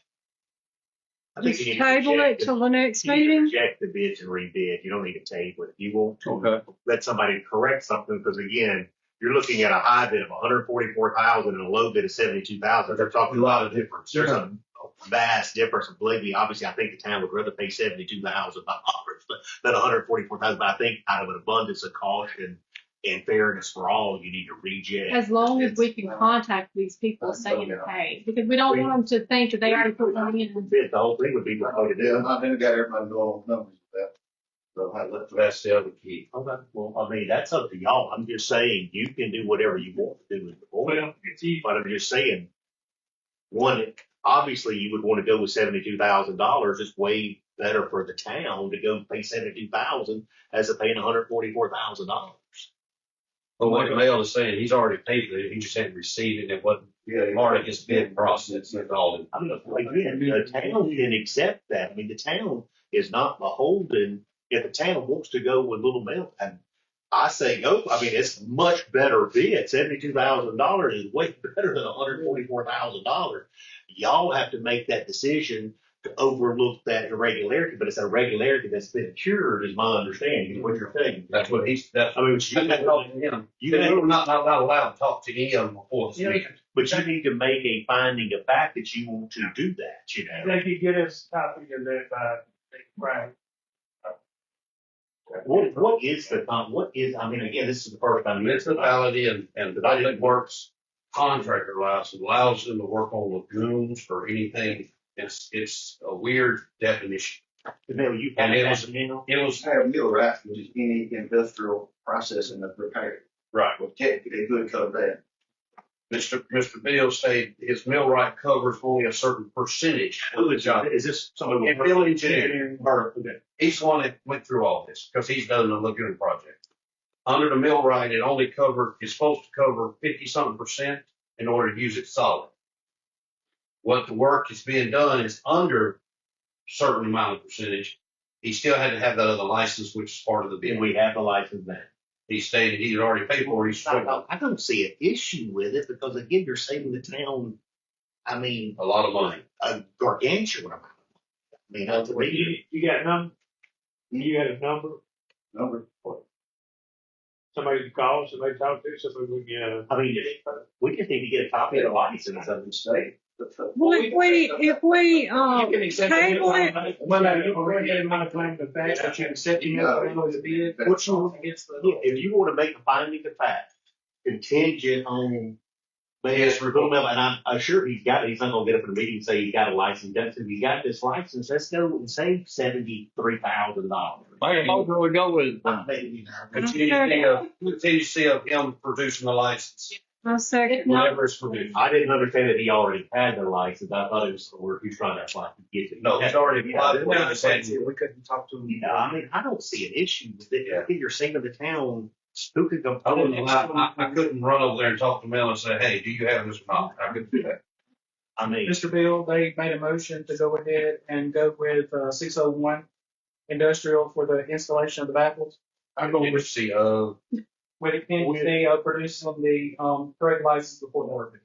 I think Just you need to table reject it till the next You need to meeting. reject the bids and rebid. You don't need to table it. You want to Okay. let somebody correct something, because again, you're looking at a high bid of 144,000 and a low bid of 72,000. They're talking a lot of difference. There's a vast difference. And believe me, obviously, I think the town would rather pay $72,000 than 144,000. But I think out of an abundance of caution and fairness for all, you need to reject. as long as we can contact these people saying pay, because we don't want them to think that they already put money in. The whole thing would be what to do. I think got everybody going numbers with that. So I let That's the other key. Okay. Well, I mean, that's up to y'all. I'm just saying you can do whatever you want to do with the board. Well, it's easy. But I'm just saying, one, obviously you would want to go with $72,000. It's way better for the town to go pay $72,000 as to paying $144,000. But what Mel is saying, he's already paid it. He just hadn't received it. It wasn't part of his bid process. That's all. I mean, again, the town can accept that. I mean, the town is not beholden. If the town wants to go with Little Mill, and I say go. I mean, it's much better bid. $72,000 is way better than $144,000. Y'all have to make that decision to overlook that irregularity, but it's an irregularity that's been cured, is my understanding, is what you're saying. That's what he's. That's. I mean, You can talk to him. We're not allowed to talk to him before the meeting. but you need to make a finding of fact that you want to do that, you know. They could get us a copy of that by Friday. What is I mean, again, this is the first time. Municipality and the public works contractor license allows them to work on lagoons or anything. It's a weird definition. And it was have millwright, which is any industrial processing of repair. right. Well, technically, it would cover that. Mr. Bill said his millwright covers only a certain percentage of the job. Is this somebody? And Bill Engineering, he's the one that went through all this because he's done the lagoon project. Under the millwright, it only it's supposed to cover 50-something% in order to use it solid. What the work is being done is under a certain amount of percentage. He still had to have that other license, which is part of the bid. And we have the license now. He stated he had already paid for it. I don't see an issue with it because again, you're saving the town, I mean, A lot of money. a gargantuan amount. I mean, that's what You got a number? You got a number? Number. Somebody to call, somebody to talk to, somebody we can, I mean, we just need to get a copy of the license of the state. Well, if we table it, Well, no, you already get my claim to fact, but you accept the bid. If you want to make a finding of fact contingent on Yes, we're going and I'm sure he's got it. He's not gonna get up in a meeting and say he's got a license. If he's got this license, let's go and save $73,000. Hey, how do we go with? Contingency of him producing the license. I'll second. Whenever it's produced. I didn't understand that he already had the license. I thought it was where he's trying to apply to get it. No, he's already applied for it. We couldn't talk to him. Yeah, I mean, I don't see an issue with it. I think you're saying to the town, who could go? I couldn't run over there and talk to Mel and say, hey, do you have this or not? I couldn't do that. I mean, Mr. Bill, they made a motion to go ahead and go with 601 industrial for the installation of the baffles. I go with the, With the contingency of producing the correct license before the work.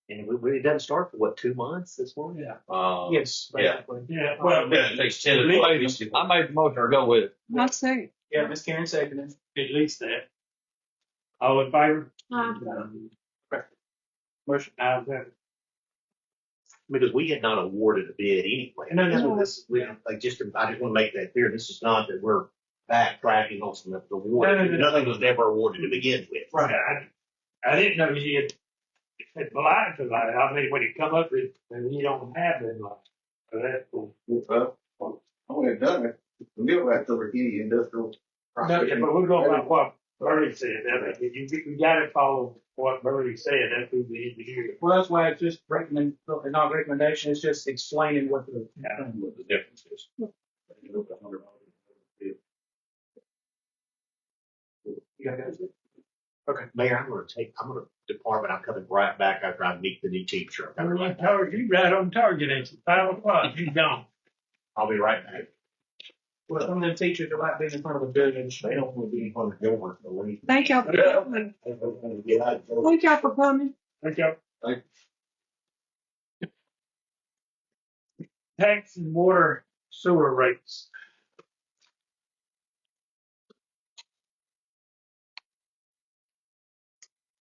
and it doesn't start for what, 2 months this morning? Yeah. Yes, yeah. basically. Yeah, well, Yeah, it takes 10 to 12 weeks. I made the motion to go with it. I'll second. Yeah, Ms. Karen seconded. at least that. All in favor? Motion. Because we had not awarded a bid anyway. No, no. So this, I just want to make that clear. This is not that we're backtracking on some of the award. No. Nothing was ever awarded to begin with. Right, I didn't know he had lied to that. I mean, when he come up with, and he don't have that line. So that's cool. Well, I would have done it. The millwright over any industrial No, processing. but we're going by what Bernie said. I mean, you gotta follow what Bernie said. That's who the engineer. Well, that's why it's just not recommendation, it's just explaining what the. What the difference is. You got it? Mayor, I'm going to depart department. I'm coming right back after I meet the new teacher. I'm coming We're on right back. target. You right on target, ain't you? 5 o'clock, you gone. I'll be right back. Well, some of them teachers that like being in front of a building. They don't want to be in front of Gilbert, believe me. Thank y'all for coming. Yeah. Thank y'all for coming. Thank you. Tax and water sewer rates.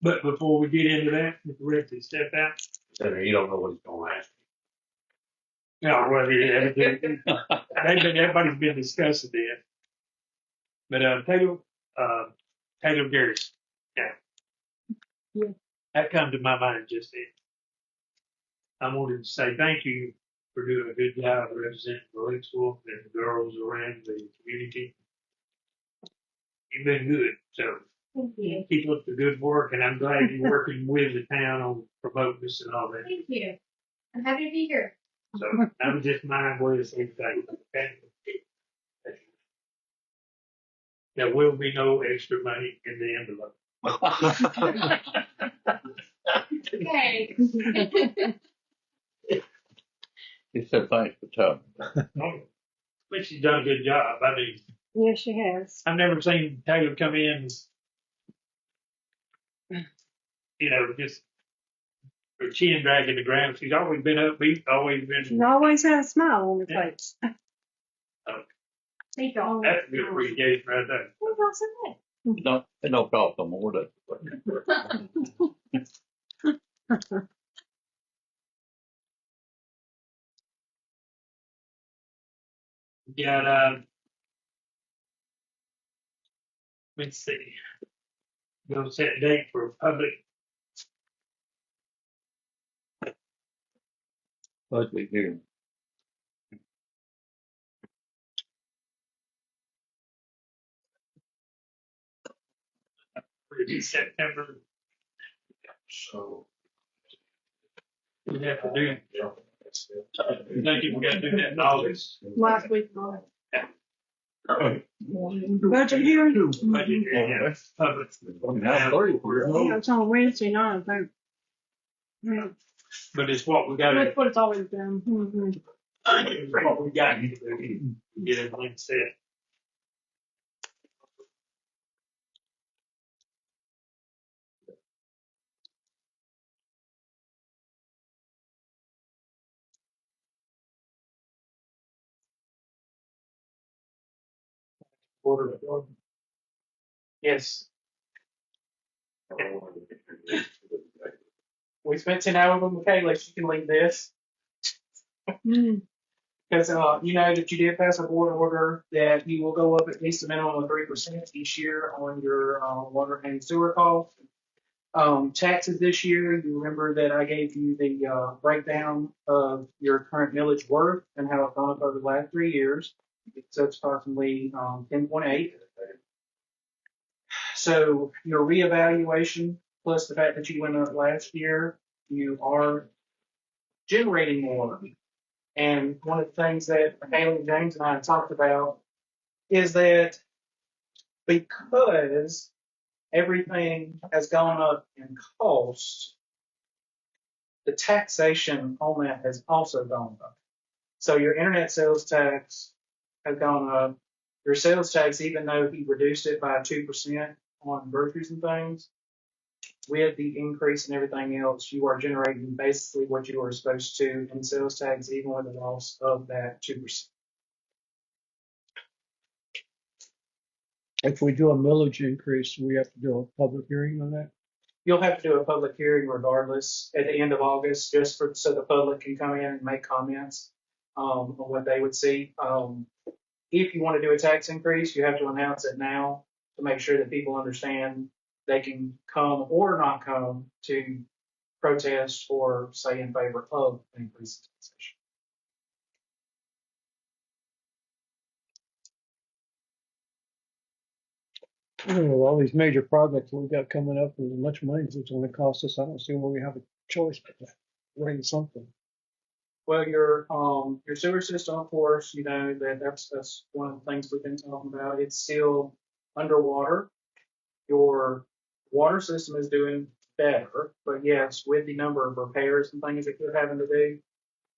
But before we get into that, Mr. Ripley, step out. So you don't know what he's going to ask. No, well, yeah, everybody's been discussing that. But, Taylor Garrison, yeah. Yeah. That come to my mind just then. I wanted to say thank you for doing a good job representing Millersville and the girls around the community. You've been good, so Thank you. keep up the good work, and I'm glad you're working with the town on promoting this and all that. Thank you. I'm happy to be here. So that was just my way of saying thank you. Okay? There will be no extra money in the envelope. Okay. He said, thanks for telling me. But she's done a good job. I mean, Yes, she has. I've never seen Taylor come in, just her chin dragging the ground. She's always been upbeat, always She's been. always had a smile on her Yeah. face. Thank y'all. That's a good appreciation right there. What y'all said? No, it don't cost no more, does it? Got let's see. We'll set a date for public. Budget hearing. For September. So. We have to do. Thank you. We got to do that in August. Last week. Budget hearing? Budget hearing, yeah, public. Yeah, it's on Wednesday night, I think. Yeah. But it's what we got to. That's what it's always been. Mhm. What we got to do. Get everything set. Order. Yes. We spent 10 hours with Michaela. She can leave this. Mm. Because you know that you did pass a board order that you will go up at least a minimum of 3% each year on your water and sewer costs. Taxes this year, you remember that I gave you the breakdown of your current millage worth and how it's gone up over the last 3 years. So it's approximately 10.8. So your reevaluation plus the fact that you went up last year, you are generating more. And one of the things that Haley, James, and I talked about is that because everything has gone up in cost, the taxation on that has also gone up. So your internet sales tax has gone up. Your sales tax, even though he reduced it by 2% on groceries and things, with the increase in everything else, you are generating basically what you are supposed to in sales tax, even with the loss of that 2%. If we do a millage increase, we have to do a public hearing on that. You'll have to do a public hearing regardless at the end of August, just so the public can come in and make comments on what they would see. If you want to do a tax increase, you have to announce it now to make sure that people understand they can come or not come to protest or say in favor of an increase in taxation. With all these major projects we've got coming up, and as much money as it's going to cost us, I don't see where we have a choice but to raise something. Well, your sewer system, of course, you know that's one of the things we've been talking about. It's still underwater. Your water system is doing better, but yes, with the number of repairs and things that you're having to do.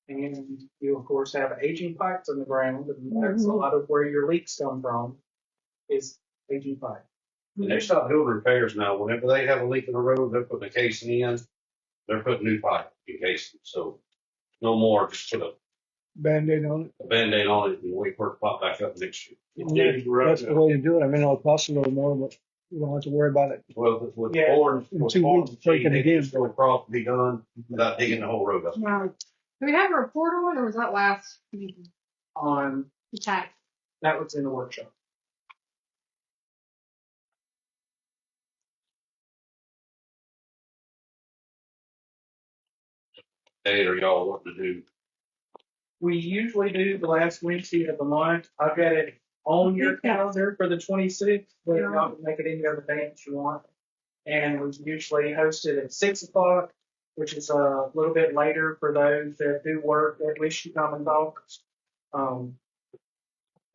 And you of course have aging pipes in the ground, and that's a lot of where your leaks come from, is aging pipe. And they stop doing repairs now. Whenever they have a leak in the road, they're putting a casing in, they're putting new pipe in casing. So no more, just put Band-aid on it. a Band-Aid on it and wait for it to pop back up next year. That's the way to do it. I mean, it'll cost a little more, but you don't have to worry about it. Well, with Yeah. Ford, In with 2 Ford, weeks, take it they again. just go across to be done without digging the whole road up. Wow. Do we have a report on it, or was that last meeting? On, The tax. that was in the workshop. Date or y'all want to do? We usually do the last Wednesday of the month. I've got it on your calendar for the 26th, but y'all can make it any other day that you want. And we usually host it at 6 o'clock, which is a little bit later for those that do work that wish to come and talk.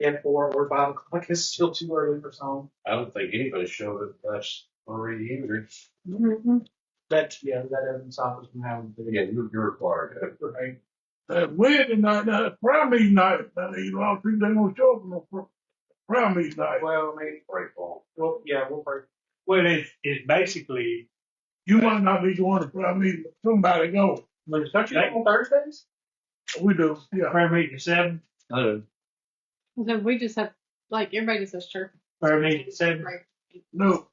If 4 or 5 o'clock is still too early for some. I don't think anybody showed it. That's already either. That doesn't stop us from having to. Yeah, you're required. Right. Wednesday night, prayer meeting night, a lot of people they don't show up on prayer meeting night. Well, maybe. Pray for Well, yeah, we'll pray. Well, it's basically, You might not be going to prayer meeting, but somebody go. Don't you go on Thursdays? We do, yeah. prayer meeting at 7, So we just have, like, everybody just says church. prayer meeting at 7. Right. No,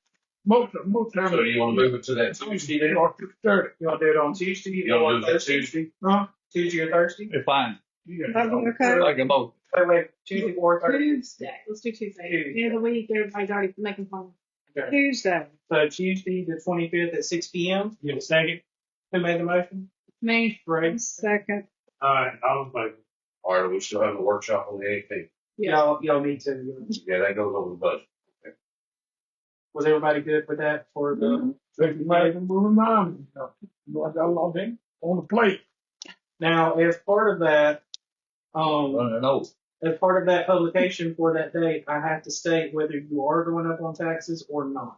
most times. So you want to move it to that Tuesday then? Or 6:30. You want to do it on Tuesday? You want to do that Tuesday? Huh? Tuesday or Thursday? It's fine. That'd be okay. Like a motion. Wait, Tuesday or Thursday? Tuesday. Let's do Tuesday. End of the week, everybody's already making fun. Okay. Tuesday. So Tuesday, the 25th at 6 p.m. Get a second. Who made the motion? Me. Greg. Second. All right, all in favor. All right, we still have a workshop on the 18th. Y'all need to. Yeah, that goes over the budget. Was everybody good with that for the? Second night, and moving on. I got a lot of things on the plate. Now, as part of that, Running over. as part of that publication for that date, I have to state whether you are going up on taxes or not.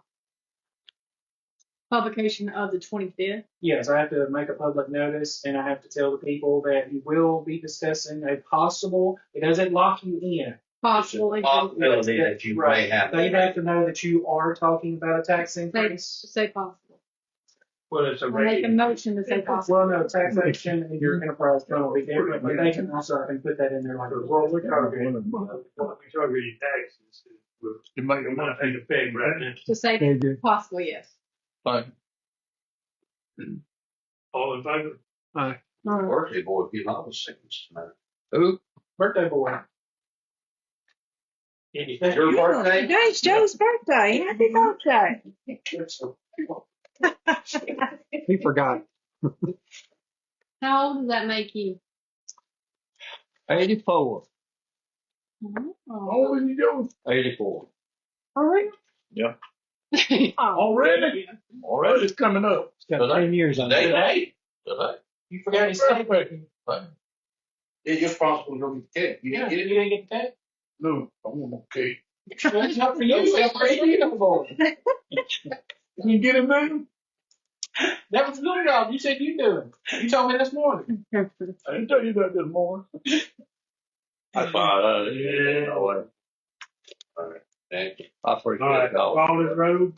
Publication of the 25th. Yes, I have to make a public notice and I have to tell the people that you will be discussing a possible, it doesn't lock you in. Possibly. Possibility that you may have. They have to know that you are talking about a tax Say, increase. say possible. Well, it's a I make a regular. motion to say possible. Well, no, taxation and your enterprise fund will be different, but they can also, I can put that in there like. Well, we're talking taxes. You make a We're not motion. taking pay right now. To say They do. possibly, yes. Fine. All in favor? Birthday boy getting all the sickness tonight. Who? Birthday boy. Your birthday? Today's Joe's birthday. Happy birthday. He forgot. How old does that make you? 84. Oh. Oh, you do 84. Already? Yeah. already? Already, it's coming up. It's got 10 years on it. Today? You forgot his cake. It's your responsible to go get the cake. You Yeah, didn't you get it? didn't get the cake? No, I want no cake. It's not for you, it's for you. You get it, man? That was good, dog. You said you do it. You told me this morning. I didn't tell you that this morning. That's fine. Yeah. No way. All right, thank you. I appreciate All right, it. all. Walden Road.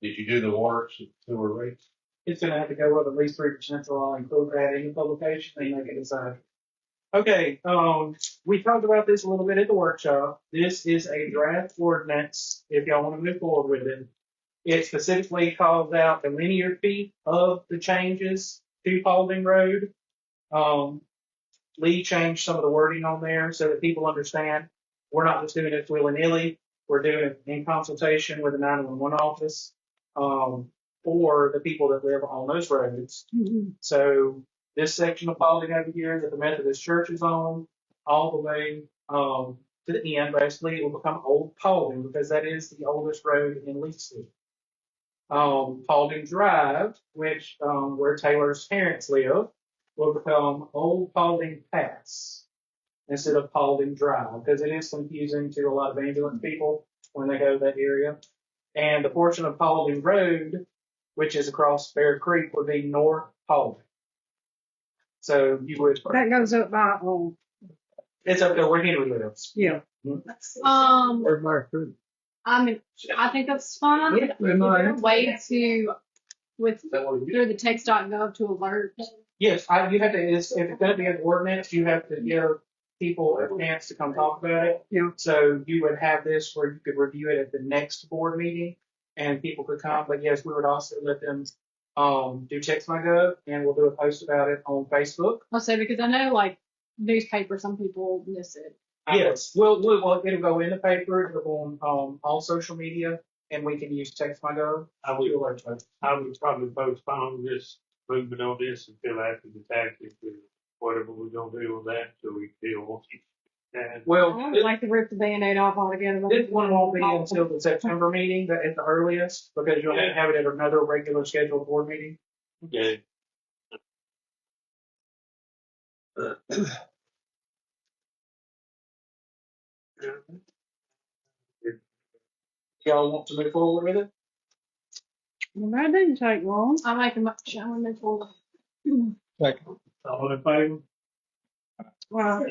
Did you do the water sewer rates? It's gonna have to go up at least 3%, so I'll include that in the publication and they can decide. Okay, we talked about this a little bit at the workshop. This is a draft ordinance, if y'all wanna move forward with it. It specifically calls out the linear feet of the changes to Paulding Road. Lee changed some of the wording on there so that people understand we're not just doing it willy-nilly. We're doing it in consultation with the 911 office, for the people that live on those roads. So this section of Paulding over here that the Methodist Church is on, all the way, to the end, basically, it will become Old Paulding because that is the oldest road in Leedsville. Paulding Drive, which, where Taylor's parents live, will become Old Paulding Pass instead of Paulding Drive because it is confusing to a lot of ambulance people when they go to that area. And the portion of Paulding Road which is across Bear Creek, would be North Hall. So you would, That goes up by, it's up there where Henry lives. yeah. Or Mark Fruit. I mean, I think that's fine. Yeah, Is there a way to, with, Is that what we do? through the text.gov to alert? Yes, you have to, if it's gonna be an ordinance, you have to give people a chance to come talk about it. Yeah. So you would have this where you could review it at the next board meeting and people could come, but yes, we would also let them, do Text My Gov and we'll do a post about it on Facebook. I'll say, because I know like newspaper, some people miss it. Yes, well, it'll go in the paper, it'll go on, all social media and we can use Text My Gov. I would probably postpone this movement on this until after the taxes, and whatever we're gonna do on that, so we deal with it. And Well, I would like to rip the Band-Aid off altogether. this one won't be until the September meeting, but at the earliest, because you'll have it at another regular scheduled board meeting. yeah, Y'all want to move forward with it? Well, that didn't take long. I make a motion, I move forward. all in favor? Wow.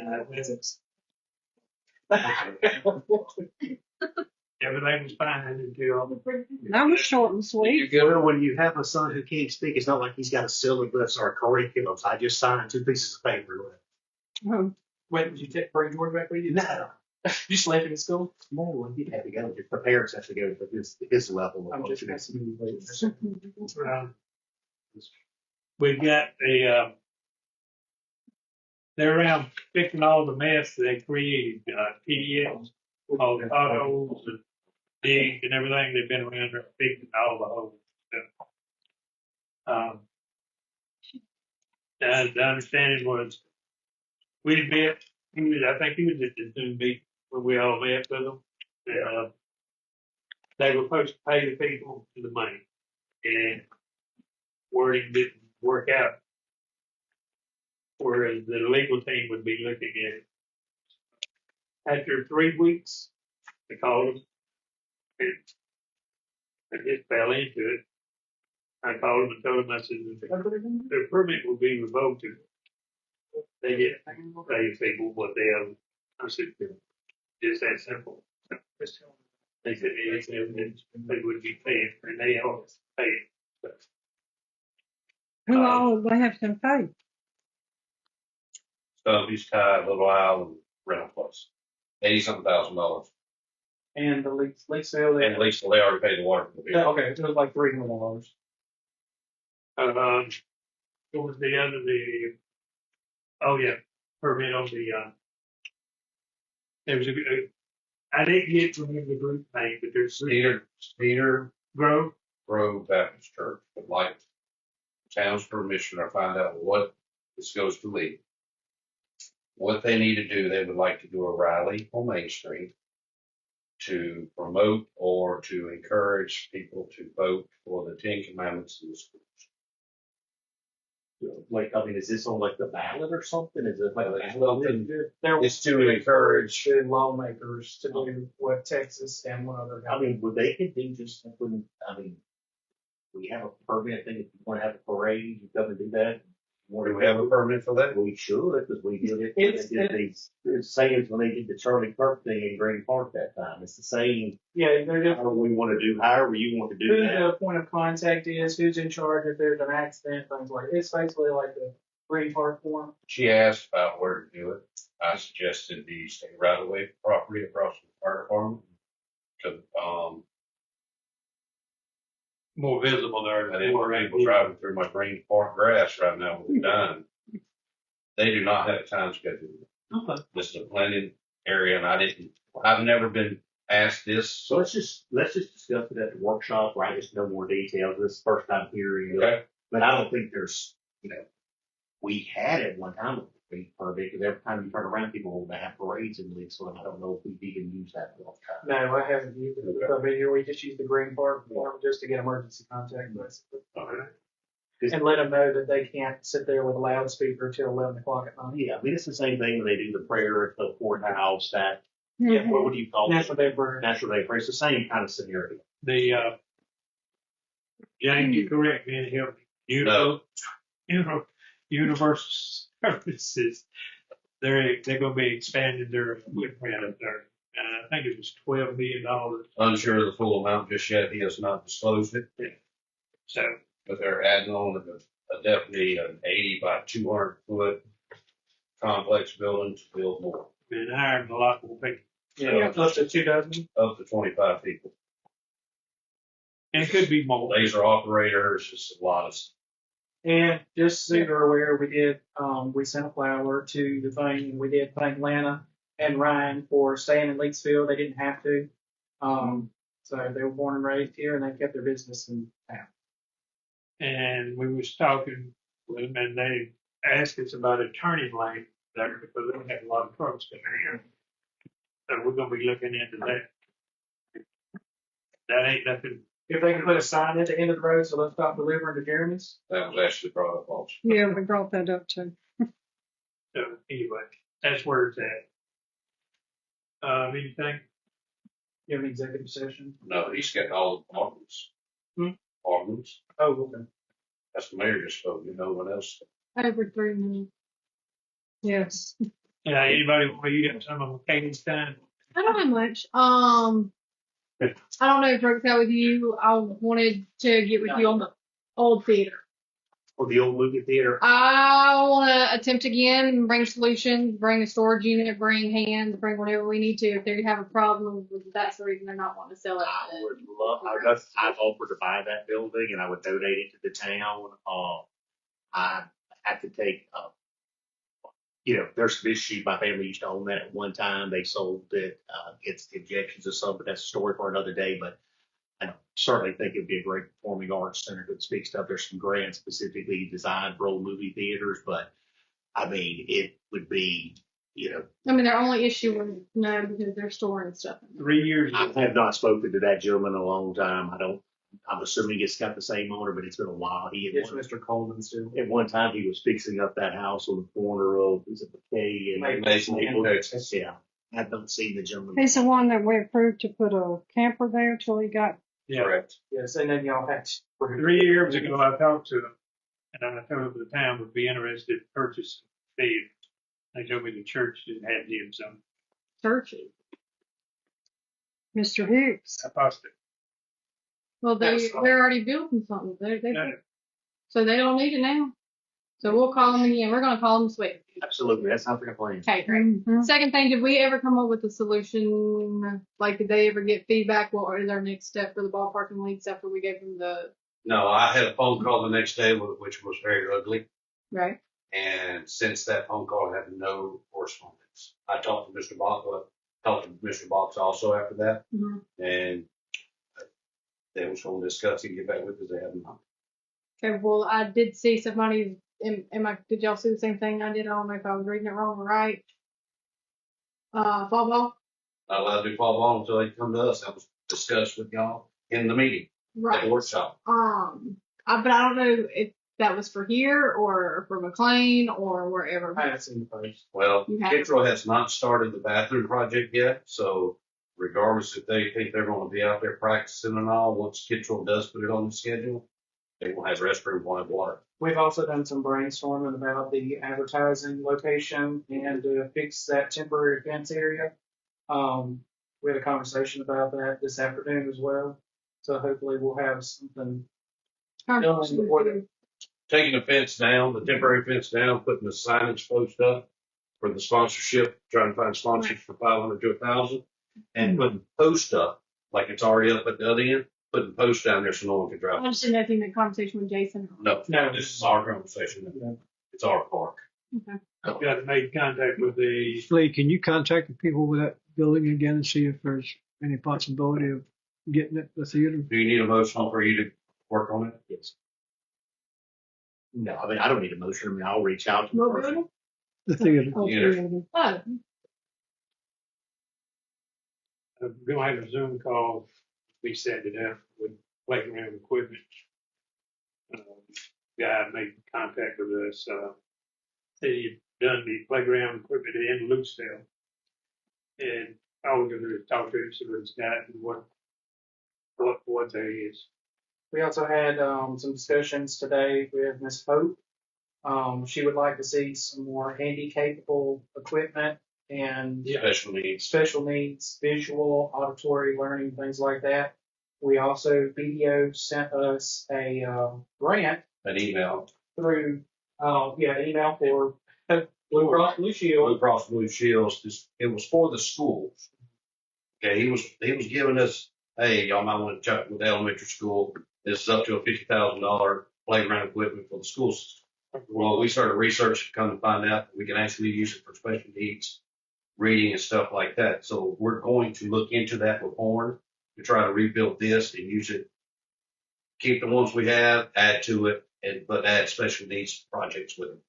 Everything was fine until. That was short and sweet. Well, when you have a son who can't speak, it's not like he's got a syllabus or a curriculum. So I just signed 2 pieces of paper. Wait, did you bring George back with you? No, You slept in school? no, he had to go. The parents have to go for his level. I'm of just functioning. messing with you. We've got they're around fixing all the mess they created, PDFs, all the potholes and digs and everything. They've been around there fixing all the holes and stuff. And the understanding was, we met, I think he was at the Zoom meeting when we all met with them. They were supposed to pay the people the money and wording didn't work out. Whereas the legal team would be looking at it. After 3 weeks, they called them. And just fell into it. I called them and told them, I said, their permit will be revoked. If they get pay people what they owe. I said, just that simple. They said, they would be paying, and they always pay. Who all would they have to pay? Stumpy's Tide, Little Island, rental place. $80,000. And the lease sale. And at least they already paid the water bill. Okay, it was like $300. What was the other, oh yeah, permit on the, there was I didn't get to remember the group name, but there's Cedar Grove. Grove Baptist Church would like town's permission to find out what this goes to lead. What they need to do, they would like to do a rally on Main Street to promote or to encourage people to vote for the 10 Commandments in the schools. Like, I mean, is this on like the ballot or something? Is it like a There It's to encourage. good lawmakers to do what Texas and one other. I mean, would they could do just when, I mean, we have a permit thing, if you want to have a parade, you come and do that. Do we have a permit for that? We should, because we did it, It's- they did these, it's saying when they did the Charlie Kirk thing in Green Park that time, it's the same, Yeah, they're just however we want to do, however you want to do who that. the point of contact is, who's in charge if there's an accident, things like, it's basically like the Green Park form. She asked about where to do it. I suggested the state right of way property across the fire department. To, More visible there. I didn't want people driving through my Green Park grass right now when they're done. They do not have a time schedule. Okay. This is a planning area and I've never been asked this. So let's just discuss it at the workshop, where I just know more details. This is the first time hearing it. Okay. But I don't think there's, we had it one time with the green permit, because every time you turn around, people want to have parades in Leedsville, and I don't know if we've even used that for a long time. No, I haven't used it. Over here, we just use the Green Park form just to get emergency contact, basically. All right. And let them know that they can't sit there with a loudspeaker till 11 o'clock at night. Yeah, I mean, it's the same thing when they do the prayer at the courthouse, that, Yeah, what do you call it? National Day of Prayer. National Day of Prayer. It's the same kind of scenario. The, Jane, you correct me and help me. No. Universal Services, they're gonna be expanding their footprint up there. And I think it was $12 million. Unsure of the full amount just yet. He has not disclosed it, So, but they're adding on definitely an 80 by 200 foot complex building to build more, been hiring a lot more people. Yeah, up to 2,000. up to 25 people. And it could be more. Laser operators, just a lot of stuff. And just so you're aware, we sent a flower to the thing, and we did thank Lana and Ryan for staying in Leaksville. They didn't have to. So they were born and raised here, and they kept their business in town. And we was talking with them, and they asked us about a turning lane there because they have a lot of trucks coming here. So we're gonna be looking into that. That ain't nothing. If they can put a sign at the end of the road, so let's stop delivering to Jeremy's. That was actually brought up also. Yeah, we brought that up too. So anyway, that's where it's at. Anything? You have an executive session? No, he's got all the apartments. Apartments. Oh, okay. That's the mayor just spoke, no one else. Over 3 minutes. Yes. Yeah, anybody, well, you got some of Katie's time? I don't have much. I don't know if Brooke's got with you. I wanted to get with you on the old theater. Or the old movie theater. I want to attempt again, bring solutions, bring a storage unit, bring hands, bring whatever we need to. If they have a problem, that's the reason they're not wanting to sell it. I would love, I've offered to buy that building and I would donate it to the town. I have to take, there's some issue. My family used to own that at one time. They sold it, it's the objections of some, but that's a story for another day. But I certainly think it'd be a great performing arts center that speaks to. There's some grants specifically designed for old movie theaters, but I mean, it would be, I mean, their only issue was no, because they're storing stuff. 3 years I ago. have not spoken to that gentleman in a long time. I'm assuming it's got the same owner, but it's been a while. It's Mr. Coleman still. At one time, he was fixing up that house on the corner of, is it McKay and Mason and Texas. Yeah, I haven't seen the gentleman. He's the one that we approved to put a camper there till he got. Yeah. Correct. Yes, and then y'all had. 3 years ago, I talked to them, and I told them the town would be interested in purchasing the theater. They told me the church didn't have them, so Churches. Mr. Hicks. I passed it. Well, That's they're already building something. No, So they don't need it now. So we'll call them again. We're gonna call them this week. Absolutely, that sounds like a plan. Okay, great. Mhm. Second thing, did we ever come up with a solution? Like, did they ever get feedback? What is our next step for the ballparking leagues after we gave them the No, I had a phone call the next day, which was very ugly. right? And since that phone call, I had no correspondence. I talked to Mr. Box also after that, Mhm. and they was going to discuss and get back with us. They have not. Okay, well, I did see somebody. Did y'all see the same thing I did? I don't know if I was reading it wrong or right. Fall ball. Not allowed to do fall ball until they come to us. That was discussed with y'all in the meeting, at Right. the workshop. But I don't know if that was for here or for McLean or wherever. I haven't seen the post. Well, You haven't? Kittrell has not started the bathroom project yet, so regardless if they think they're going to be out there practicing and all, once Kittrell does put it on the schedule, they will have restrooms, will have water. We've also done some brainstorming about the advertising location and to fix that temporary fence area. We had a conversation about that this afternoon as well. So hopefully we'll have something done before the Taking the fence down, the temporary fence down, putting the signage post up for the sponsorship, trying to find sponsors for 500 to 1,000, and putting post up like it's already up at the other end, putting post down there so no one can drive. I just didn't know if you had a conversation with Jason. No, No. this is our conversation. Yeah. It's our park. Okay. I've got to make contact with the, Lee, can you contact the people with that building again and see if there's any possibility of getting it, the theater? Do you need a motion for you to work on it? Yes. No, I mean, I don't need a motion. I mean, I'll reach out to the What person. building? The theater. Oh, Theater. theater. Oh, I'm going to have a Zoom call. We set it up with playground equipment. Guy made contact with us, said he'd done the playground equipment in Lucedale. And all we're gonna do is talk to him, see what it's got and what there is. We also had, some discussions today with Ms. Hope. She would like to see some more handy-capable equipment and special needs, visual, auditory learning, things like that. We also, BDO sent us a, grant An email. through, email for Blue Cross Blue Shield. Blue Cross Blue Shields, it was for the schools. Okay, he was giving us, hey, y'all might want to check with the elementary school. This is up to a $50,000 playground equipment for the schools. Well, we started research, come to find out that we can actually use it for special needs, reading and stuff like that. So we're going to look into that with Horn to try to rebuild this and use it. Keep the ones we have, add to it, but add special needs projects with it.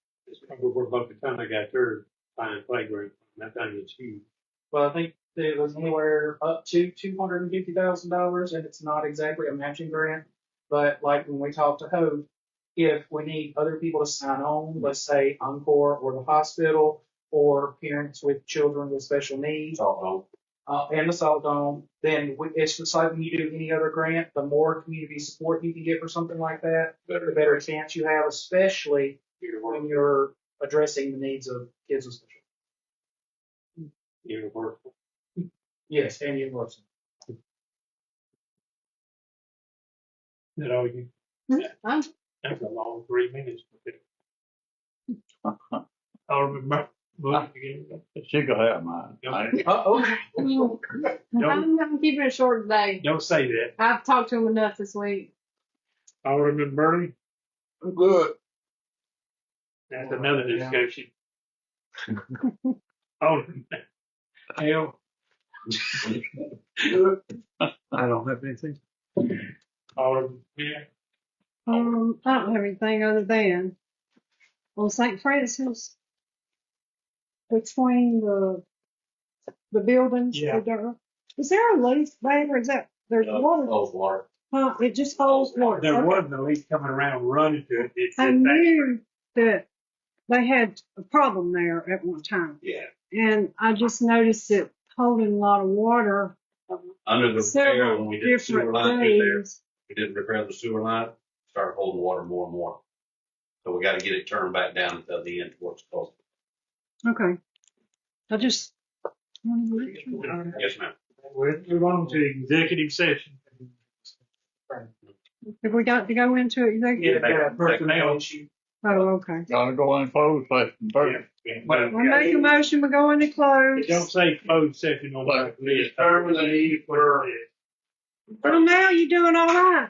We're about the time I got there, fine playground, that thing is huge. Well, I think it was anywhere up to $250,000, and it's not exactly a matching grant. But like when we talked to Hope, if we need other people to sign on, let's say Encore or the hospital, or parents with children with special needs, and the Salt Dome, then it's just like when you do any other grant, the more community support you can get for something like that, the better chance you have, especially when you're addressing the needs of kids with special needs. Universal. Yes, and universal. That all you, I'm that's a long 3 minutes. I'll remember. She could have mine. I'm keeping it short today. Don't say that. I've talked to him enough this week. Alderman Bernie, I'm good. that's another discussion. Alderman Hale, I don't have anything. Alderman Miller, I don't have anything other than on St. Francis between the buildings. Yeah. Is there a leak there? Is that there's water? Water. Huh? It just holds water. there Okay. wasn't a leak coming around running to it. It's I knew that they had a problem there at one time, Yeah. and I just noticed it holding a lot of water. Under the repair, Several when we did the sewer different line through there, days. we didn't repair the sewer line, started holding water more and more. So we got to get it turned back down until the end towards the coast. Okay. I just wanted to make sure. Yes, ma'am. We'll move on to executive session. Have we got to go into it? Yeah, personnel. Oh, okay. Gotta go in closed session first. I make a motion, we go into close. It don't say closed session on the list. Determine the need for. Well, now you're doing all right.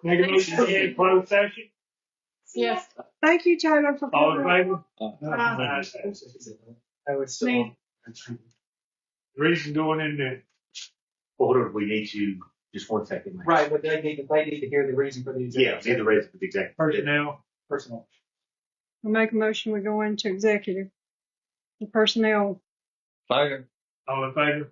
Make a motion to end closed session. Yes. Thank you, Taylor, for All in coming. favor? I would still. Me. Reason going in there. Order, we need to, just 1 second. Mike. Right, but they need to hear the reason for the Yeah, executive. need the raise for the executive. Personnel. Personal. I make a motion, we go into executive. The personnel. Second. All in favor?